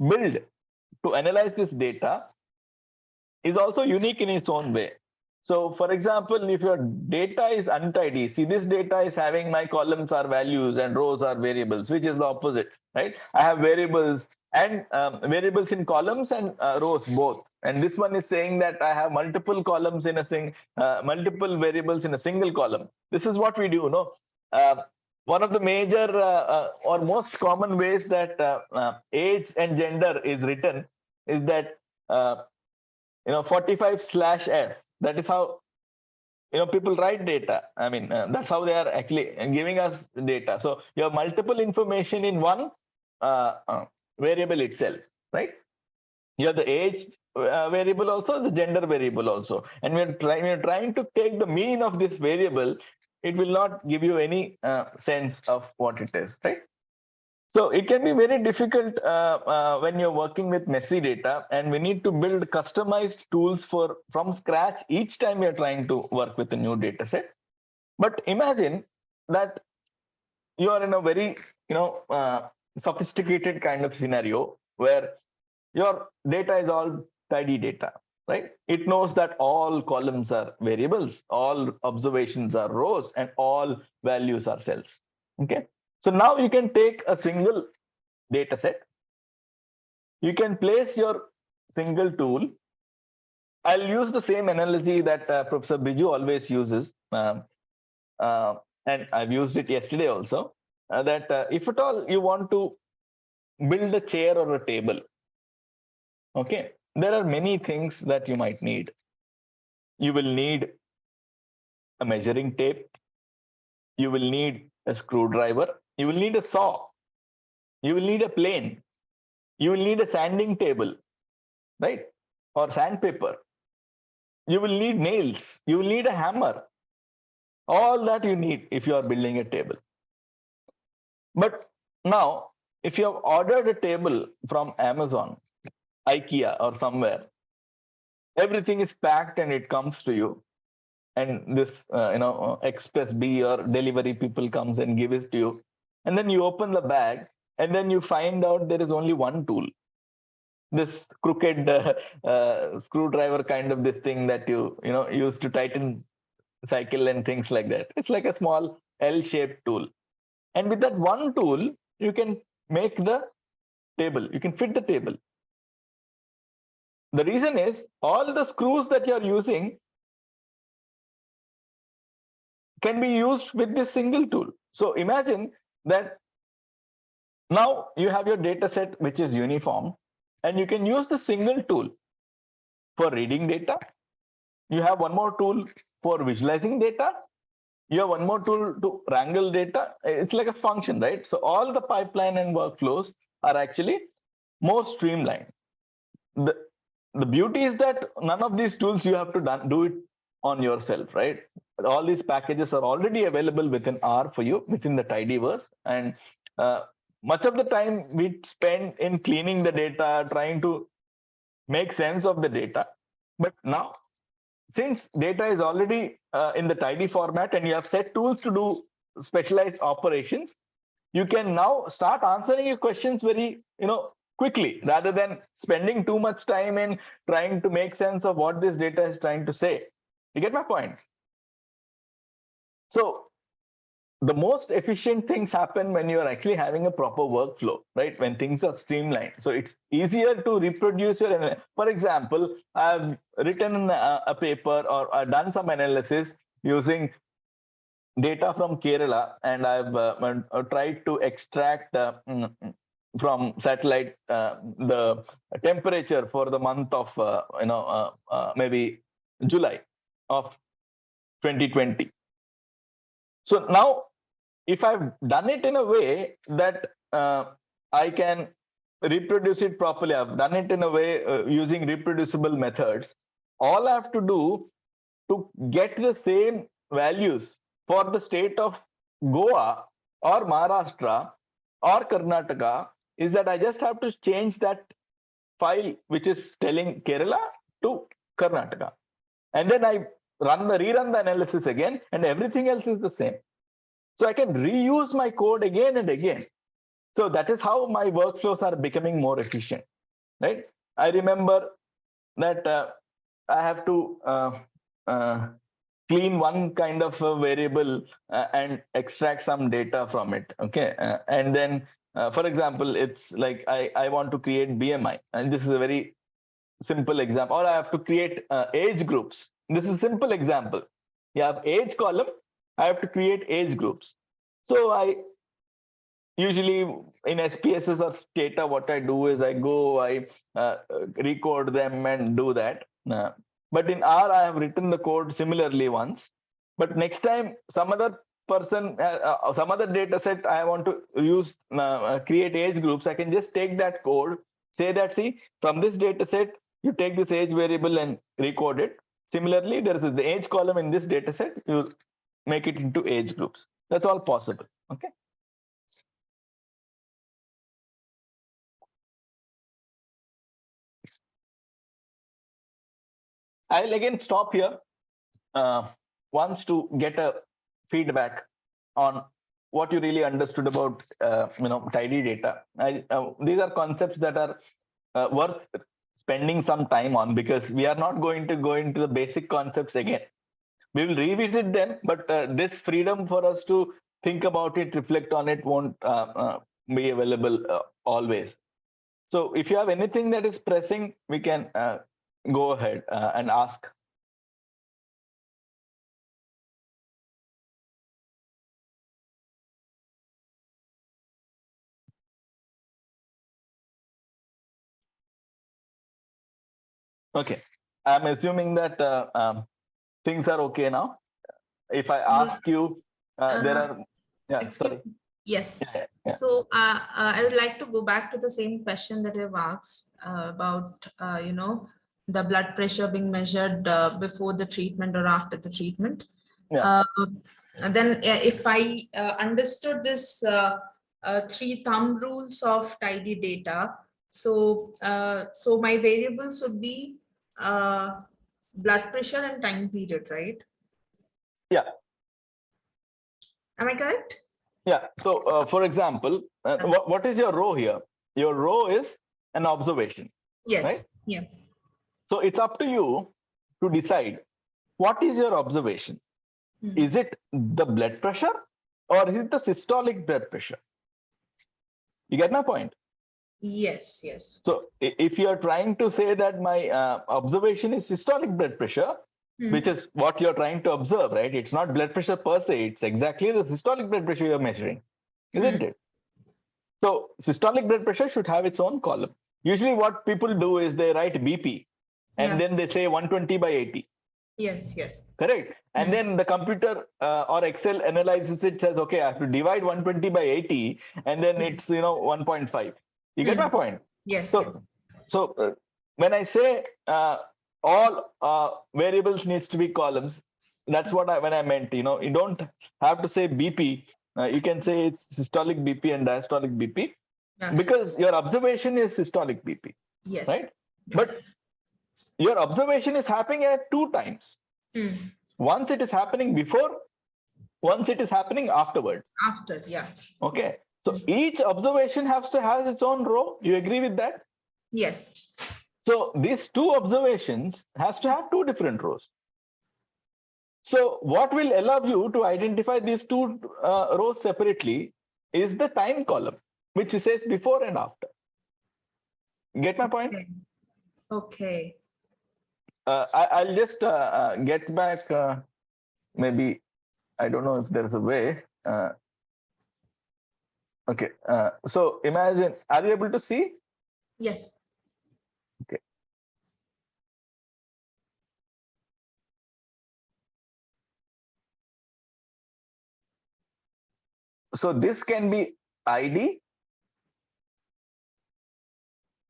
build to analyze this data is also unique in its own way. So for example, if your data is untidy, see this data is having my columns are values and rows are variables, which is the opposite, right? I have variables and variables in columns and rows both. And this one is saying that I have multiple columns in multiple variables in a single column. This is what we do, no? One of the major or most common ways that age and gender is written is that 45/F. That is how people write data. I mean, that's how they are actually giving us data. So you have multiple information in one variable itself, right? You have the age variable also, the gender variable also, and we're trying to take the mean of this variable. It will not give you any sense of what it is, right? So it can be very difficult when you're working with messy data, and we need to build customized tools from scratch each time we are trying to work with a new data set. But imagine that you are in a very sophisticated kind of scenario where your data is all tidy data, right? It knows that all columns are variables, all observations are rows, and all values are cells. Okay. So now you can take a single data set. You can place your single tool. I'll use the same analogy that Professor Biju always uses, and I've used it yesterday also, that if at all you want to build a chair or a table, okay, there are many things that you might need. You will need a measuring tape. You will need a screwdriver. You will need a saw. You will need a plane. You will need a sanding table, right? Or sandpaper. You will need nails. You will need a hammer. All that you need if you are building a table. But now, if you have ordered a table from Amazon, IKEA, or somewhere, everything is packed and it comes to you. And this, Express B or delivery people comes and give it to you. And then you open the bag and then you find out there is only one tool. This crooked screwdriver kind of this thing that you use to tighten cycle and things like that. It's like a small L-shaped tool. And with that one tool, you can make the table. You can fit the table. The reason is all the screws that you're using can be used with this single tool. So imagine that now you have your data set, which is uniform, and you can use the single tool for reading data. You have one more tool for visualizing data. You have one more tool to wrangle data. It's like a function, right? So all the pipeline and workflows are actually more streamlined. The beauty is that none of these tools you have to do it on yourself, right? All these packages are already available within R for you, within the tidyverse. And much of the time we spend in cleaning the data, trying to make sense of the data. But now, since data is already in the tidy format and you have set tools to do specialized operations, you can now start answering your questions very, quickly, rather than spending too much time in trying to make sense of what this data is trying to say. You get my point? So the most efficient things happen when you are actually having a proper workflow, right? When things are streamlined. So it's easier to reproduce your, for example, I've written a paper or I've done some analysis using data from Kerala, and I've tried to extract from satellite the temperature for the month of maybe July of 2020. So now, if I've done it in a way that I can reproduce it properly, I've done it in a way using reproducible methods. All I have to do to get the same values for the state of Goa or Maharashtra or Karnataka is that I just have to change that file which is telling Kerala to Karnataka. And then I rerun the analysis again, and everything else is the same. So I can reuse my code again and again. So that is how my workflows are becoming more efficient, right? I remember that I have to clean one kind of a variable and extract some data from it, okay? And then, for example, it's like I want to create BMI, and this is a very simple example, or I have to create age groups. This is a simple example. You have age column, I have to create age groups. So I usually in SPSS or Stata, what I do is I recode them and do that. But in R, I have written the code similarly once. But next time, some other person, some other data set I want to use, create age groups, I can just take that code, say that, see, from this data set, you take this age variable and recode it. Similarly, there is the age column in this data set, you make it into age groups. That's all possible, okay? I'll again stop here once to get a feedback on what you really understood about tidy data. These are concepts that are worth spending some time on, because we are not going to go into the basic concepts again. We will revisit them, but this freedom for us to think about it, reflect on it, won't be available always. So if you have anything that is pressing, we can go ahead and ask. Okay, I'm assuming that things are okay now. If I ask Yes. you, there are, yeah, Excuse sorry. Yes. Yeah. So I would like to go back to the same question that you've asked about, the blood pressure being measured before the treatment or after the treatment. Yeah. And then if I understood this 3 thumb rules of tidy data, so my variables would be blood pressure and time period, right? Yeah. Am I correct? Yeah. So, for example, what is your row here? Your row is an observation, Yes. right? Yeah. So it's up to you to decide what is your observation. Mhm. Is it the blood pressure or is it the systolic blood pressure? You get my point? Yes. Yes. So if you are trying to say that my observation is systolic blood pressure, which is what you're trying to observe, right? It's not blood pressure per se. It's exactly the systolic blood pressure you're measuring, isn't it? So systolic blood pressure should have its own column. Usually what people do is they write BP and Yeah. then they say 120 by 80. Yes. Yes. Correct. And then the computer or Excel analyzes it, says, okay, I have to divide 120 by 80, and then Yes. it's 1.5. You get my point? Yes. So, Yes. so when I say all variables needs to be columns, that's what when I meant. You don't have to say BP. You can say it's systolic BP and diastolic BP Yeah. because your observation is systolic BP, Yes. right? Yeah. But your observation is happening at 2 times. Once it is happening before, once it is happening afterward. After, yeah. Okay. So each observation has to have its own row. You agree with that? Yes. So these 2 observations has to have 2 different rows. So what will allow you to identify these 2 rows separately is the time column, which says before and after. Get my point? Okay. I'll just get back. Maybe I don't know if there's a way. Okay. So imagine, are you able to see? Yes. Okay. So this can be ID,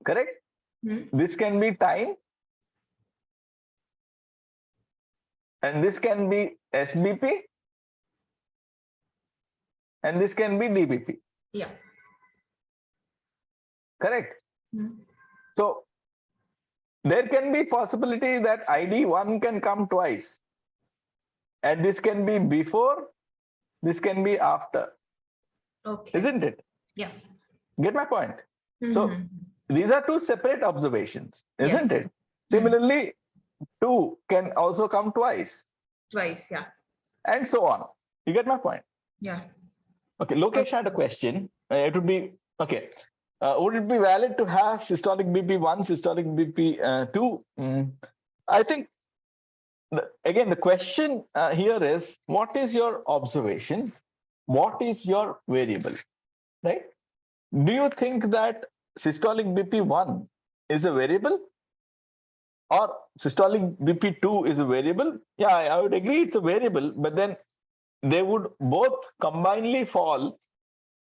correct? This can be time, and this can be SBP, and this can be DBP. Yeah. Correct. So there can be possibility that ID1 can come twice, and this can be before, this can be after. Okay. Isn't it? Yeah. Get my point? So these are 2 separate observations, isn't Yes. it? Similarly, 2 can also come twice. Twice, yeah. And so on. You get my point? Yeah. Okay, Lokesh had a question. It would be, okay. Would it be valid to have systolic BP1, systolic BP2? I think, again, the question here is, what is your observation? What is your variable, right? Do you think that systolic BP1 is a variable or systolic BP2 is a variable? Yeah, I would agree it's a variable, but then they would both combinedly fall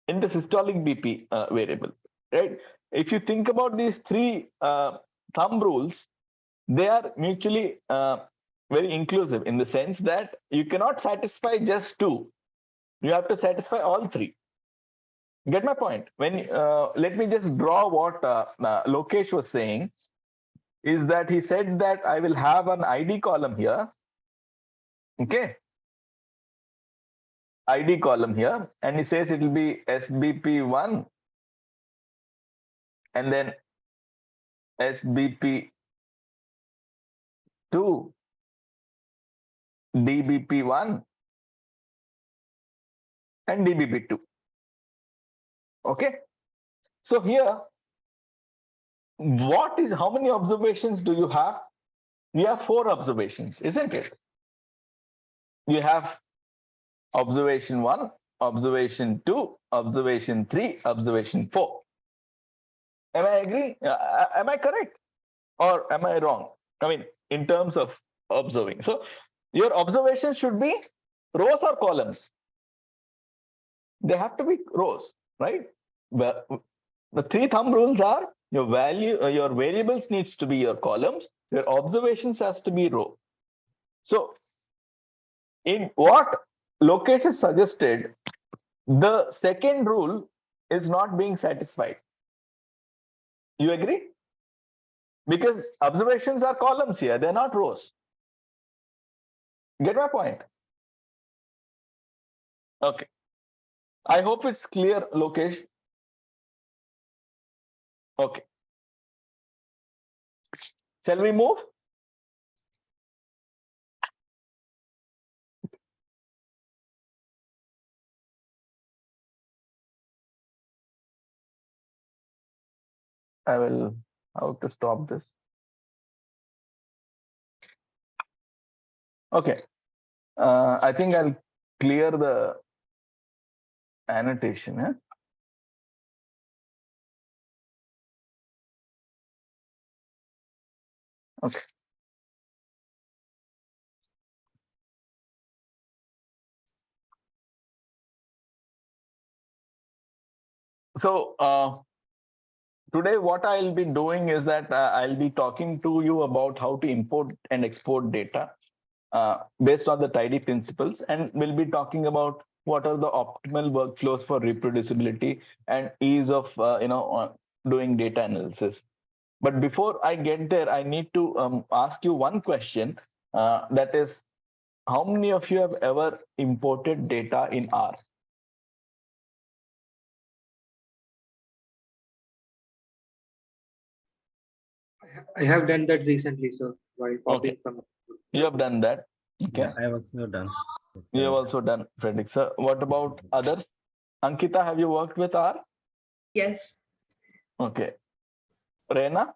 in the systolic BP variable, right? If you think about these 3 thumb rules, they are mutually very inclusive in the sense that you cannot satisfy just 2. You have to satisfy all 3. Get my point? When let me just draw what Lokesh was saying is that he said that I will have an ID column here. Okay. ID column here, and he says it will be SBP1 and then SBP2, DBP1 and DBP2. Okay. So here, how many observations do you have? You have 4 observations, isn't it? You have observation 1, observation 2, observation 3, observation 4. Am I agree? Am I correct? Or am I wrong? I mean, in terms of observing. So your observations should be rows or columns. They have to be rows, right? The 3 thumb rules are your variables needs to be your columns, your observations has to be row. So in what Lokesh has suggested, the second rule is not being satisfied. You agree? Because observations are columns here, they're not rows. Get my point? Okay. I hope it's clear, Lokesh. Okay. Shall we move? I will how to stop this. Okay. I think I'll clear the annotation. Eh? Okay. So today what I'll be doing is that I'll be talking to you about how to import and export data based on the tidy principles, and we'll be talking about what are the optimal workflows for reproducibility and ease of doing data analysis. But before I get there, I need to ask you one question, that is, how many of you have ever imported data in R? I have done that recently, sir, while copying Okay. from. You have done that. Okay. Yeah, I have also done. You have also done, Frederick. Sir, what about others? Ankita, have you worked with R? Yes. Okay. Reena?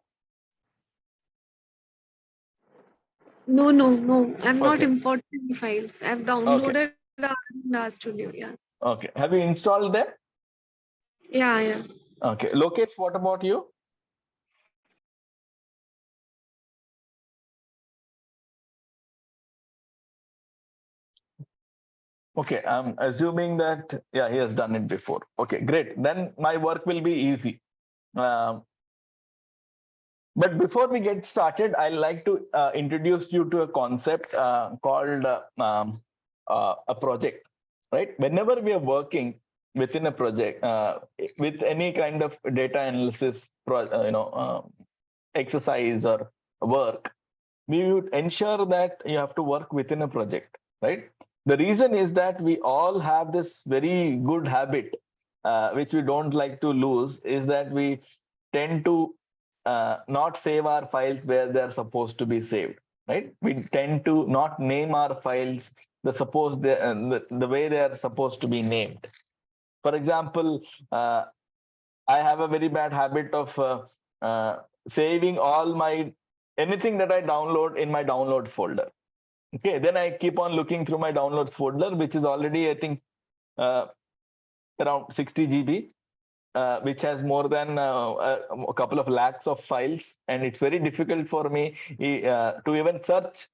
No, no, no. I've not Okay. imported any files. I've downloaded the studio. Yeah. Okay. Have you installed them? Yeah, yeah. Okay. Lokesh, what about you? Okay, I'm assuming that, yeah, he has done it before. Okay, great. Then my work will be easy. But before we get started, I'd like to introduce you to a concept called a project, right? Whenever we are working within a project, with any kind of data analysis, exercise or work, we would ensure that you have to work within a project, right? The reason is that we all have this very good habit, which we don't like to lose, is that we tend to not save our files where they're supposed to be saved, right? We tend to not name our files the way they are supposed to be named. For example, I have a very bad habit of saving anything that I download in my downloads folder. Okay, then I keep on looking through my downloads folder, which is already, I think, around 60 GB, which has more than a couple of lakhs of files, and it's very difficult for me to even search.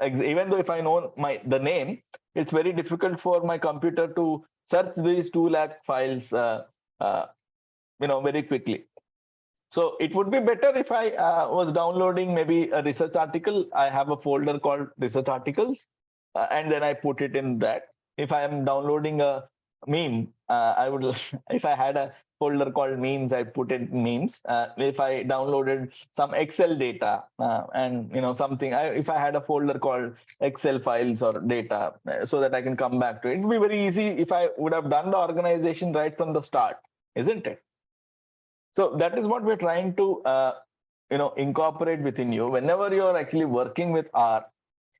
Even though if I know the name, it's very difficult for my computer to search these 2 lakh files, very quickly. So it would be better if I was downloading maybe a research article. I have a folder called research articles, and then I put it in that. If I am downloading a meme, I would, if I had a folder called memes, I put it in memes. If I downloaded some Excel data and something, if I had a folder called Excel files or data, so that I can come back to it. It would be very easy if I would have done the organization right from the start, isn't it? So that is what we're trying to incorporate within you. Whenever you're actually working with R,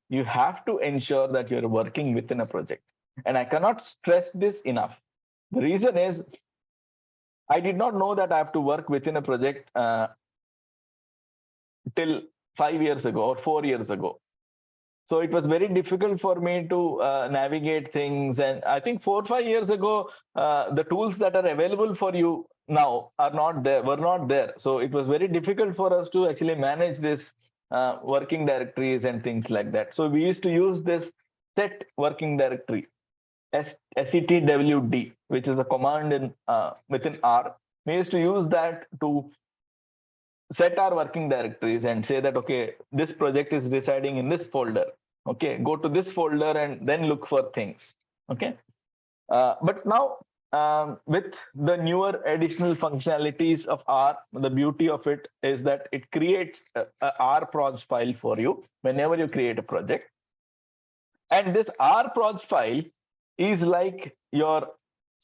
you have to ensure that you're working within a project. And I cannot stress this enough. The reason is, I did not know that I have to work within a project till 5 years ago or 4 years ago. So it was very difficult for me to navigate things. And I think 4 or 5 years ago, the tools that are available for you now are not there, were not there. So it was very difficult for us to actually manage this working directories and things like that. So we used to use this set working directory, setwd, which is a command in within R. We used to use that to set our working directories and say that, okay, this project is residing in this folder. Okay, go to this folder and then look for things. Okay, but now with the newer additional functionalities of R, the beauty of it is that it creates a rproj file for you whenever you create a project. And this rproj file is like your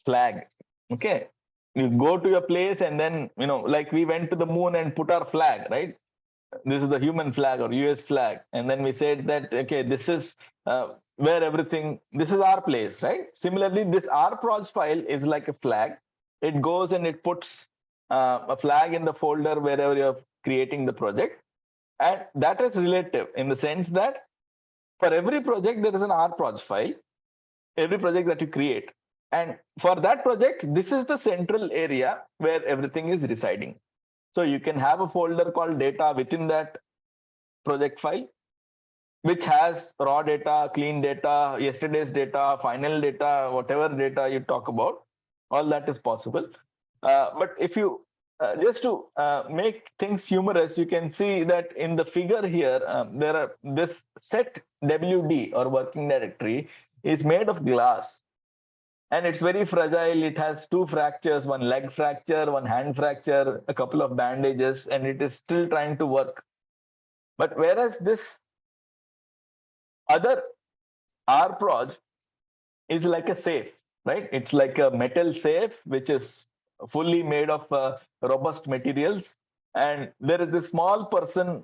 flag. Okay, you go to your place and then, like we went to the moon and put our flag, right? This is the human flag or US flag. And then we said that, okay, this is where everything, this is our place, right? Similarly, this rproj file is like a flag. It goes and it puts a flag in the folder wherever you're creating the project. And that is relative in the sense that for every project, there is an rproj file, every project that you create. And for that project, this is the central area where everything is residing. So you can have a folder called data within that project file, which has raw data, clean data, yesterday's data, final data, whatever data you talk about, all that is possible. But if you just to make things humorous, you can see that in the figure here, there are this set WD or working directory is made of glass. And it's very fragile. It has 2 fractures, one leg fracture, one hand fracture, a couple of bandages, and it is still trying to work. But whereas this other rproj is like a safe, right? It's like a metal safe, which is fully made of robust materials. And there is this small person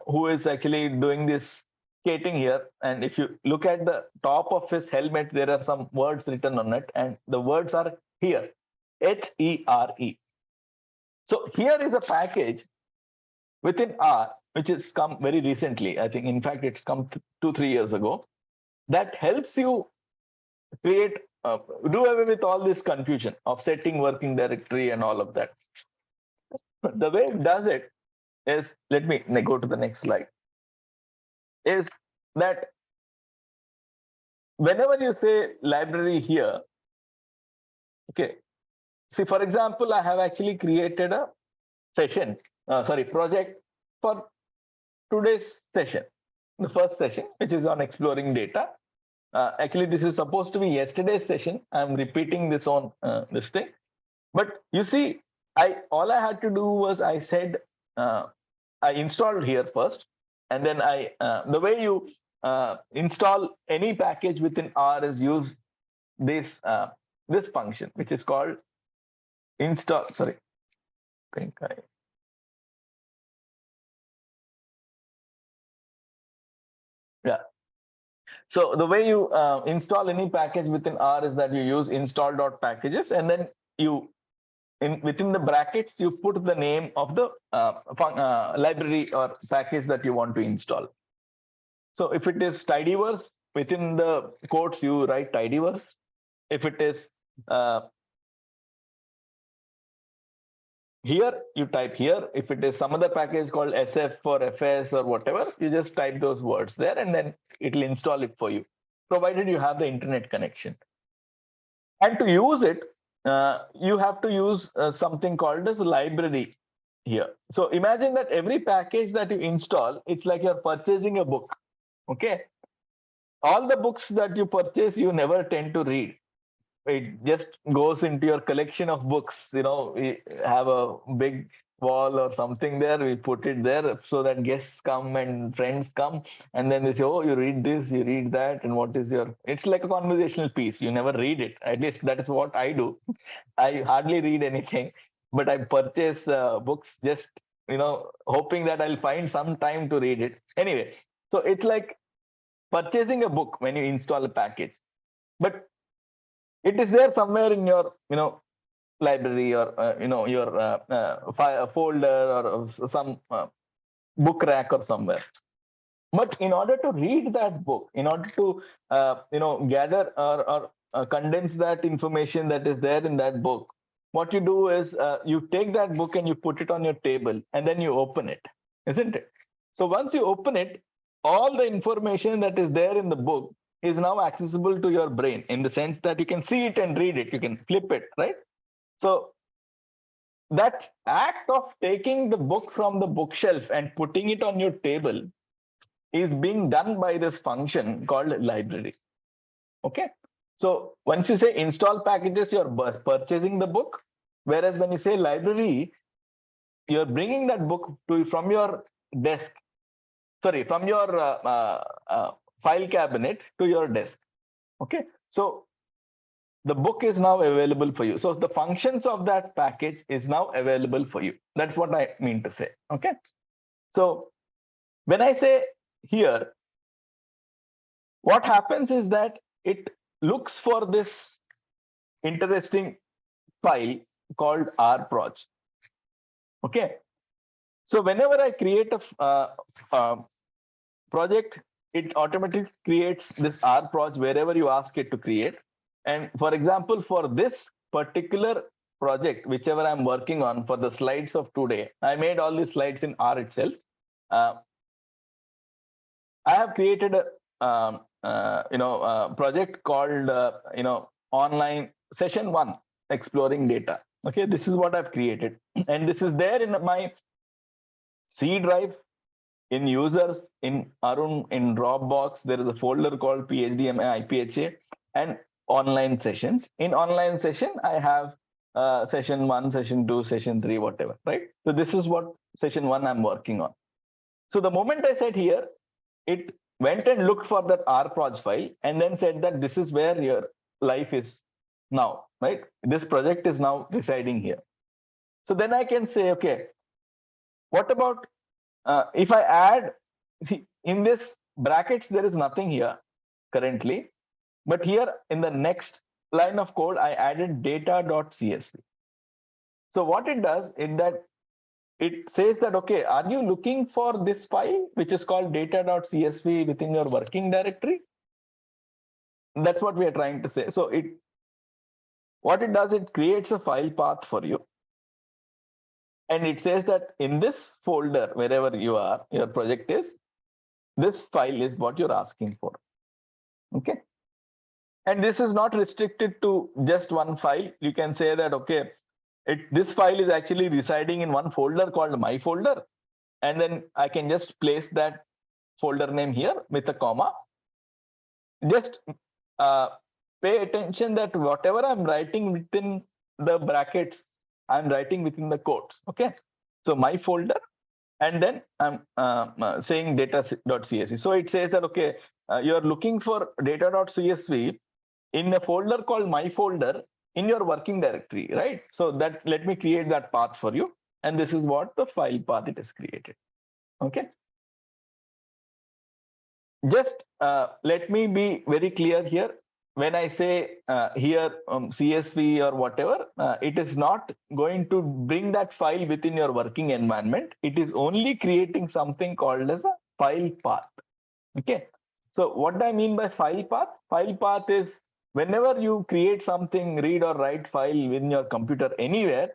who is actually doing this skating here. And if you look at the top of his helmet, there are some words written on it. And the words are here, HERE. So here is a package within R, which has come very recently. I think, in fact, it's come 2-3 years ago, that helps you create, do away with all this confusion of setting working directory and all of that. The way it does it is, let me go to the next slide, is that whenever you say library here, okay, see, for example, I have actually created a session, project for today's session, the first session, which is on exploring data. Actually, this is supposed to be yesterday's session. I'm repeating this on this thing. But you see, all I had to do was I said, I installed here first, and then the way you install any package within R is use this this function, which is called install. Sorry, I think yeah. So the way you install any package within R is that you use install.packages, and then you within the brackets, you put the name of the library or package that you want to install. So if it is tidyverse, within the quotes, you write tidyverse. If it is here, you type here. If it is some other package called SF or FS or whatever, you just type those words there, and then it'll install it for you, provided you have the internet connection. And to use it, you have to use something called as library here. So imagine that every package that you install, it's like you're purchasing a book. Okay. All the books that you purchase, you never tend to read. It just goes into your collection of books. We have a big wall or something there. We put it there so that guests come and friends come, and then they say, oh, you read this, you read that, and what is your, it's like a conversational piece. You never read it. At least that is what I do. I hardly read anything, but I purchase books just, hoping that I'll find some time to read it. Anyway, so it's like purchasing a book when you install a package, but it is there somewhere in your, library or your folder or some book rack or somewhere. But in order to read that book, in order to gather or condense that information that is there in that book, what you do is you take that book and you put it on your table and then you open it, isn't it? So once you open it, all the information that is there in the book is now accessible to your brain, in the sense that you can see it and read it, you can flip it, right? So that act of taking the book from the bookshelf and putting it on your table is being done by this function called library. Okay. So once you say install packages, you're purchasing the book. Whereas when you say library, you're bringing that book from your desk, from your file cabinet to your desk. Okay. So the book is now available for you. So the functions of that package is now available for you. That's what I mean to say. Okay. So when I say here, what happens is that it looks for this interesting file called rproj. Okay. So whenever I create a project, it automatically creates this rproj wherever you ask it to create. And for example, for this particular project, whichever I'm working on for the slides of today, I made all these slides in R itself. I have created a project called online session 1 exploring data. Okay, this is what I've created, and this is there in my C drive, in users, in Arun, in Dropbox. There is a folder called PHDMI IPHA and online sessions. In online session, I have session 1, session 2, session 3, whatever, right? So this is what session 1 I'm working on. So the moment I said here, it went and looked for that rproj file and then said that this is where your life is now, right? This project is now residing here. So then I can say, okay, what about if I add, see, in this brackets, there is nothing here currently, but here in the next line of code, I added data.csv. So what it does is that it says that, okay, are you looking for this file, which is called data.csv within your working directory? That's what we are trying to say. So what it does, it creates a file path for you. And it says that in this folder, wherever you are, your project is, this file is what you're asking for. Okay. And this is not restricted to just one file. You can say that, okay, this file is actually residing in one folder called my folder. And then I can just place that folder name here with a comma. Just pay attention that whatever I'm writing within the brackets, I'm writing within the quotes. Okay. So my folder, and then I'm saying data.csv. So it says that, okay, you're looking for data.csv in a folder called my folder in your working directory, right? So that, let me create that path for you. And this is what the file path it has created. Okay. Just let me be very clear here. When I say here CSV or whatever, it is not going to bring that file within your working environment. It is only creating something called as a file path. Okay. So what I mean by file path is whenever you create something, read or write file within your computer anywhere,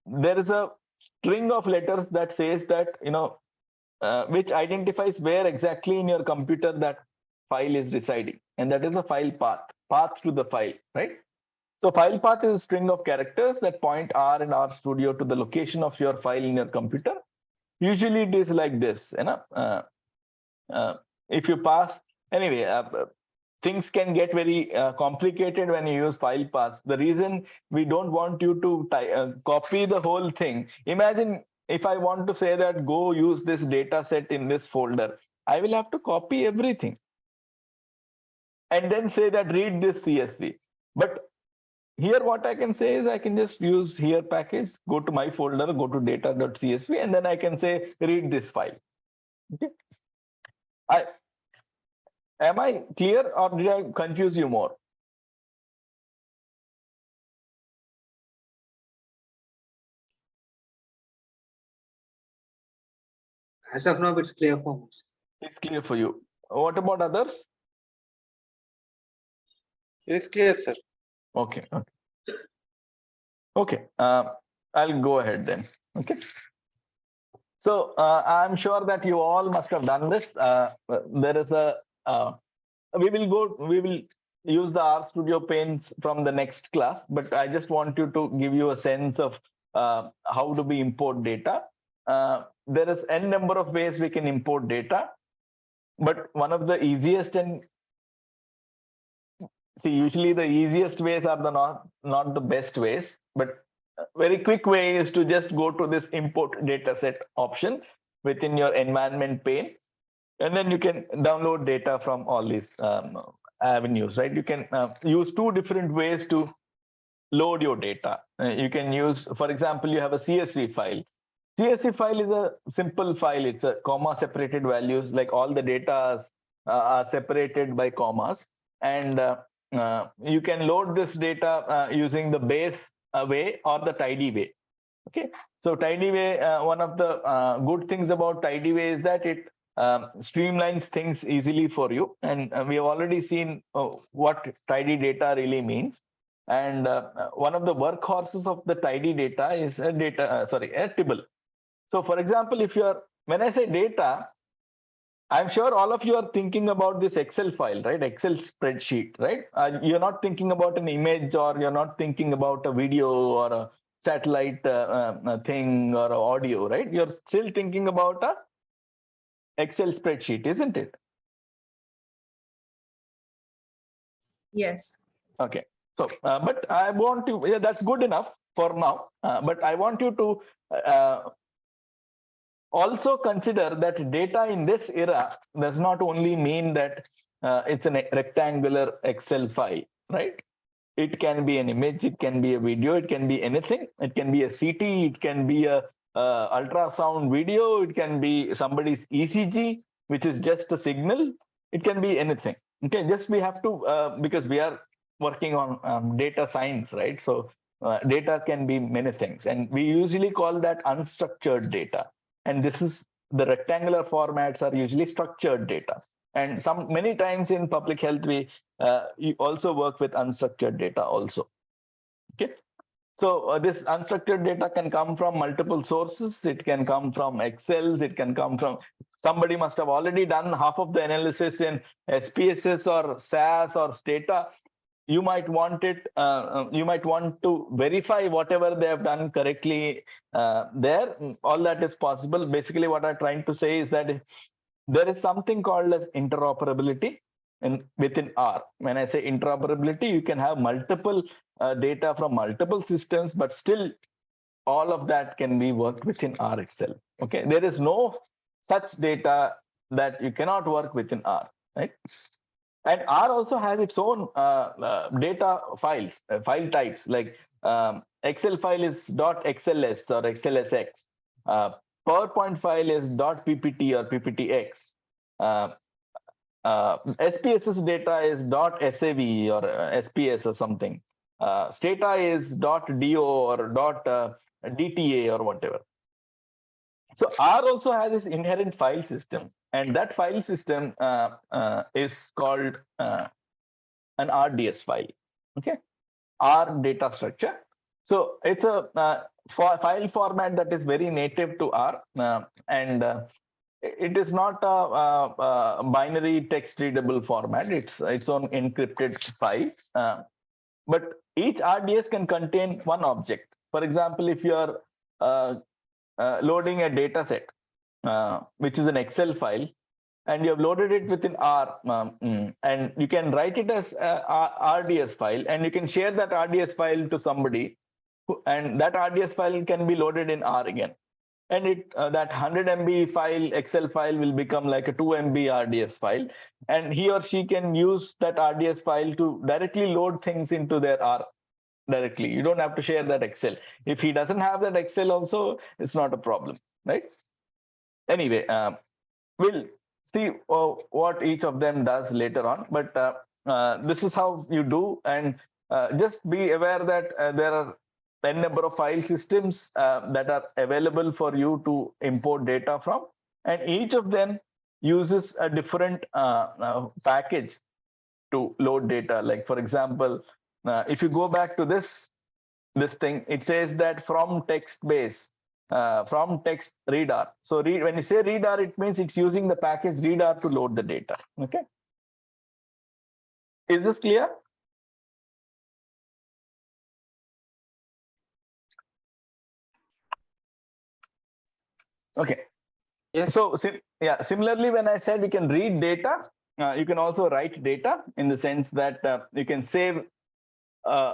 there is a string of letters that says that, which identifies where exactly in your computer that file is residing. And that is a file path to the file, right? So file path is a string of characters that point R and RStudio to the location of your file in your computer. Usually it is like this, if you pass, anyway, things can get very complicated when you use file paths. The reason we don't want you to copy the whole thing. Imagine if I want to say that go use this data set in this folder, I will have to copy everything and then say that read this CSV. But here what I can say is I can just use here package, go to my folder, go to data.csv, and then I can say read this file. Okay. Am I clear or did I confuse you more? As of now, it's clear for us. It's clear for you. What about others? It is clear, sir. Okay. Okay. I'll go ahead then. Okay. So I'm sure that you all must have done this. There is a we will use the RStudio panes from the next class, but I just want you to give you a sense of how do we import data. There is n number of ways we can import data, but one of the easiest and usually the easiest ways are the not the best ways, but a very quick way is to just go to this import dataset option within your environment pane, and then you can download data from all these avenues, right? You can use two different ways to load your data. You can use, for example, you have a CSV file. CSV file is a simple file. It's a comma separated values, like all the data are separated by commas, and you can load this data using the base way or the tidy way. Okay, so tidy way, one of the good things about tidy way is that it streamlines things easily for you, and we have already seen what tidy data really means. And one of the workhorses of the tidy data is a table. So for example, when I say data, I'm sure all of you are thinking about this Excel file, right? Excel spreadsheet, right? You're not thinking about an image, or you're not thinking about a video or a satellite thing or audio, right? You're still thinking about a Excel spreadsheet, isn't it? Yes. Okay. So, but I want to, yeah, that's good enough for now. But I want you to also consider that data in this era does not only mean that it's a rectangular Excel file, right? It can be an image, it can be a video, it can be anything. It can be a CT, it can be a ultrasound video, it can be somebody's ECG, which is just a signal. It can be anything. Okay, just we have to, because we are working on data science, right? So data can be many things, and we usually call that unstructured data. And this is the rectangular formats are usually structured data. And many times in public health, we you also work with unstructured data also. Okay, so this unstructured data can come from multiple sources. It can come from Excels. It can come from, somebody must have already done half of the analysis in SPSS or SAS or Stata. You might want it. You might want to verify whatever they have done correctly there. All that is possible. Basically, what I'm trying to say is that there is something called as interoperability within R. When I say interoperability, you can have multiple data from multiple systems, but still all of that can be worked within R itself. Okay, there is no such data that you cannot work within R, right? And R also has its own data files, file types, like Excel file is .xls or xlsx. PowerPoint file is .ppt or pptx. SPSS data is .sav or SPS or something. Stata is .do or .dta or whatever. So R also has this inherent file system, and that file system is called an RDS file. Okay, R data structure. So it's a file format that is very native to R, and it is not a binary text readable format. It's its own encrypted file, but each RDS can contain one object. For example, if you are loading a data set, which is an Excel file, and you have loaded it within R, and you can write it as a RDS file, and you can share that RDS file to somebody, and that RDS file can be loaded in R again. And that 100 MB file, Excel file, will become like a 2 MB RDS file, and he or she can use that RDS file to directly load things into their R directly. You don't have to share that Excel. If he doesn't have that Excel also, it's not a problem, right? Anyway, we'll see what each of them does later on, but this is how you do. And just be aware that there are n number of file systems that are available for you to import data from. and each of them uses a different package to load data. Like for example, if you go back to this thing, it says that from text base, from text readr. So when you say readr, it means it's using the package readr to load the data. Okay, is this clear? Okay. Yes. So yeah, similarly, when I said we can read data, you can also write data in the sense that you can save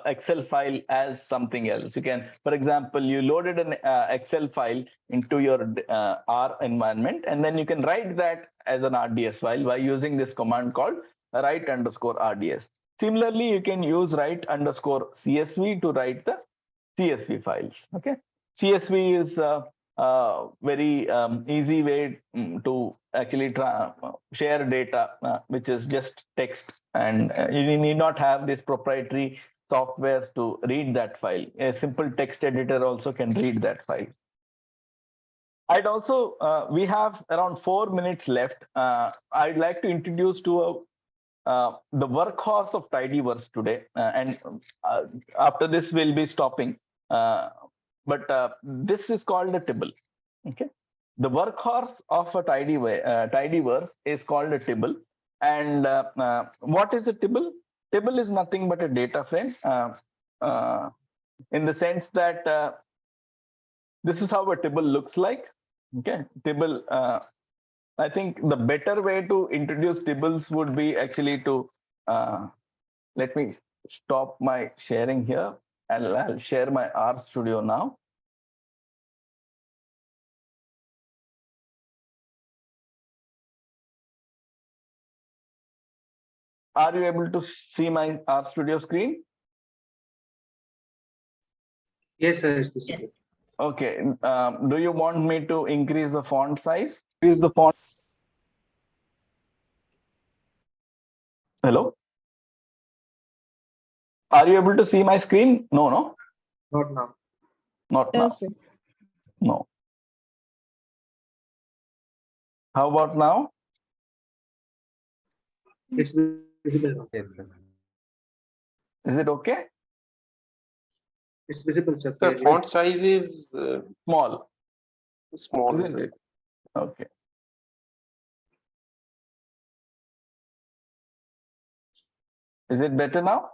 Excel file as something else. You can, for example, you loaded an Excel file into your R environment, and then you can write that as an RDS file by using this command called write_RDS. Similarly, you can use write_CSV to write the CSV files. Okay, CSV is very easy way to actually share data, which is just text, and you need not have this proprietary software to read that file. A simple text editor also can read that file. I'd also, we have around 4 minutes left. I'd like to introduce to the workhorse of tidyverse today, and after this we'll be stopping. But this is called a tibble. Okay, the workhorse of a tidyverse is called a tibble. And what is a tibble? Tibble is nothing but a data frame, in the sense that this is how a tibble looks like. Okay, tibble. I think the better way to introduce tibbles would be actually to let me stop my sharing here. I'll share my RStudio now. Are you able to see my RStudio screen? Yes, sir. It's visible. Yes. Okay. Do you want me to increase the font size? Increase the font. Hello? Are you able to see my screen? No, no, Not now. not now. Yes, sir. No. How about now? It's visible now. Yes, sir. Is it okay? It's visible, sir. The clearly. font size is Small. small. Isn't it? Okay. Is it better now?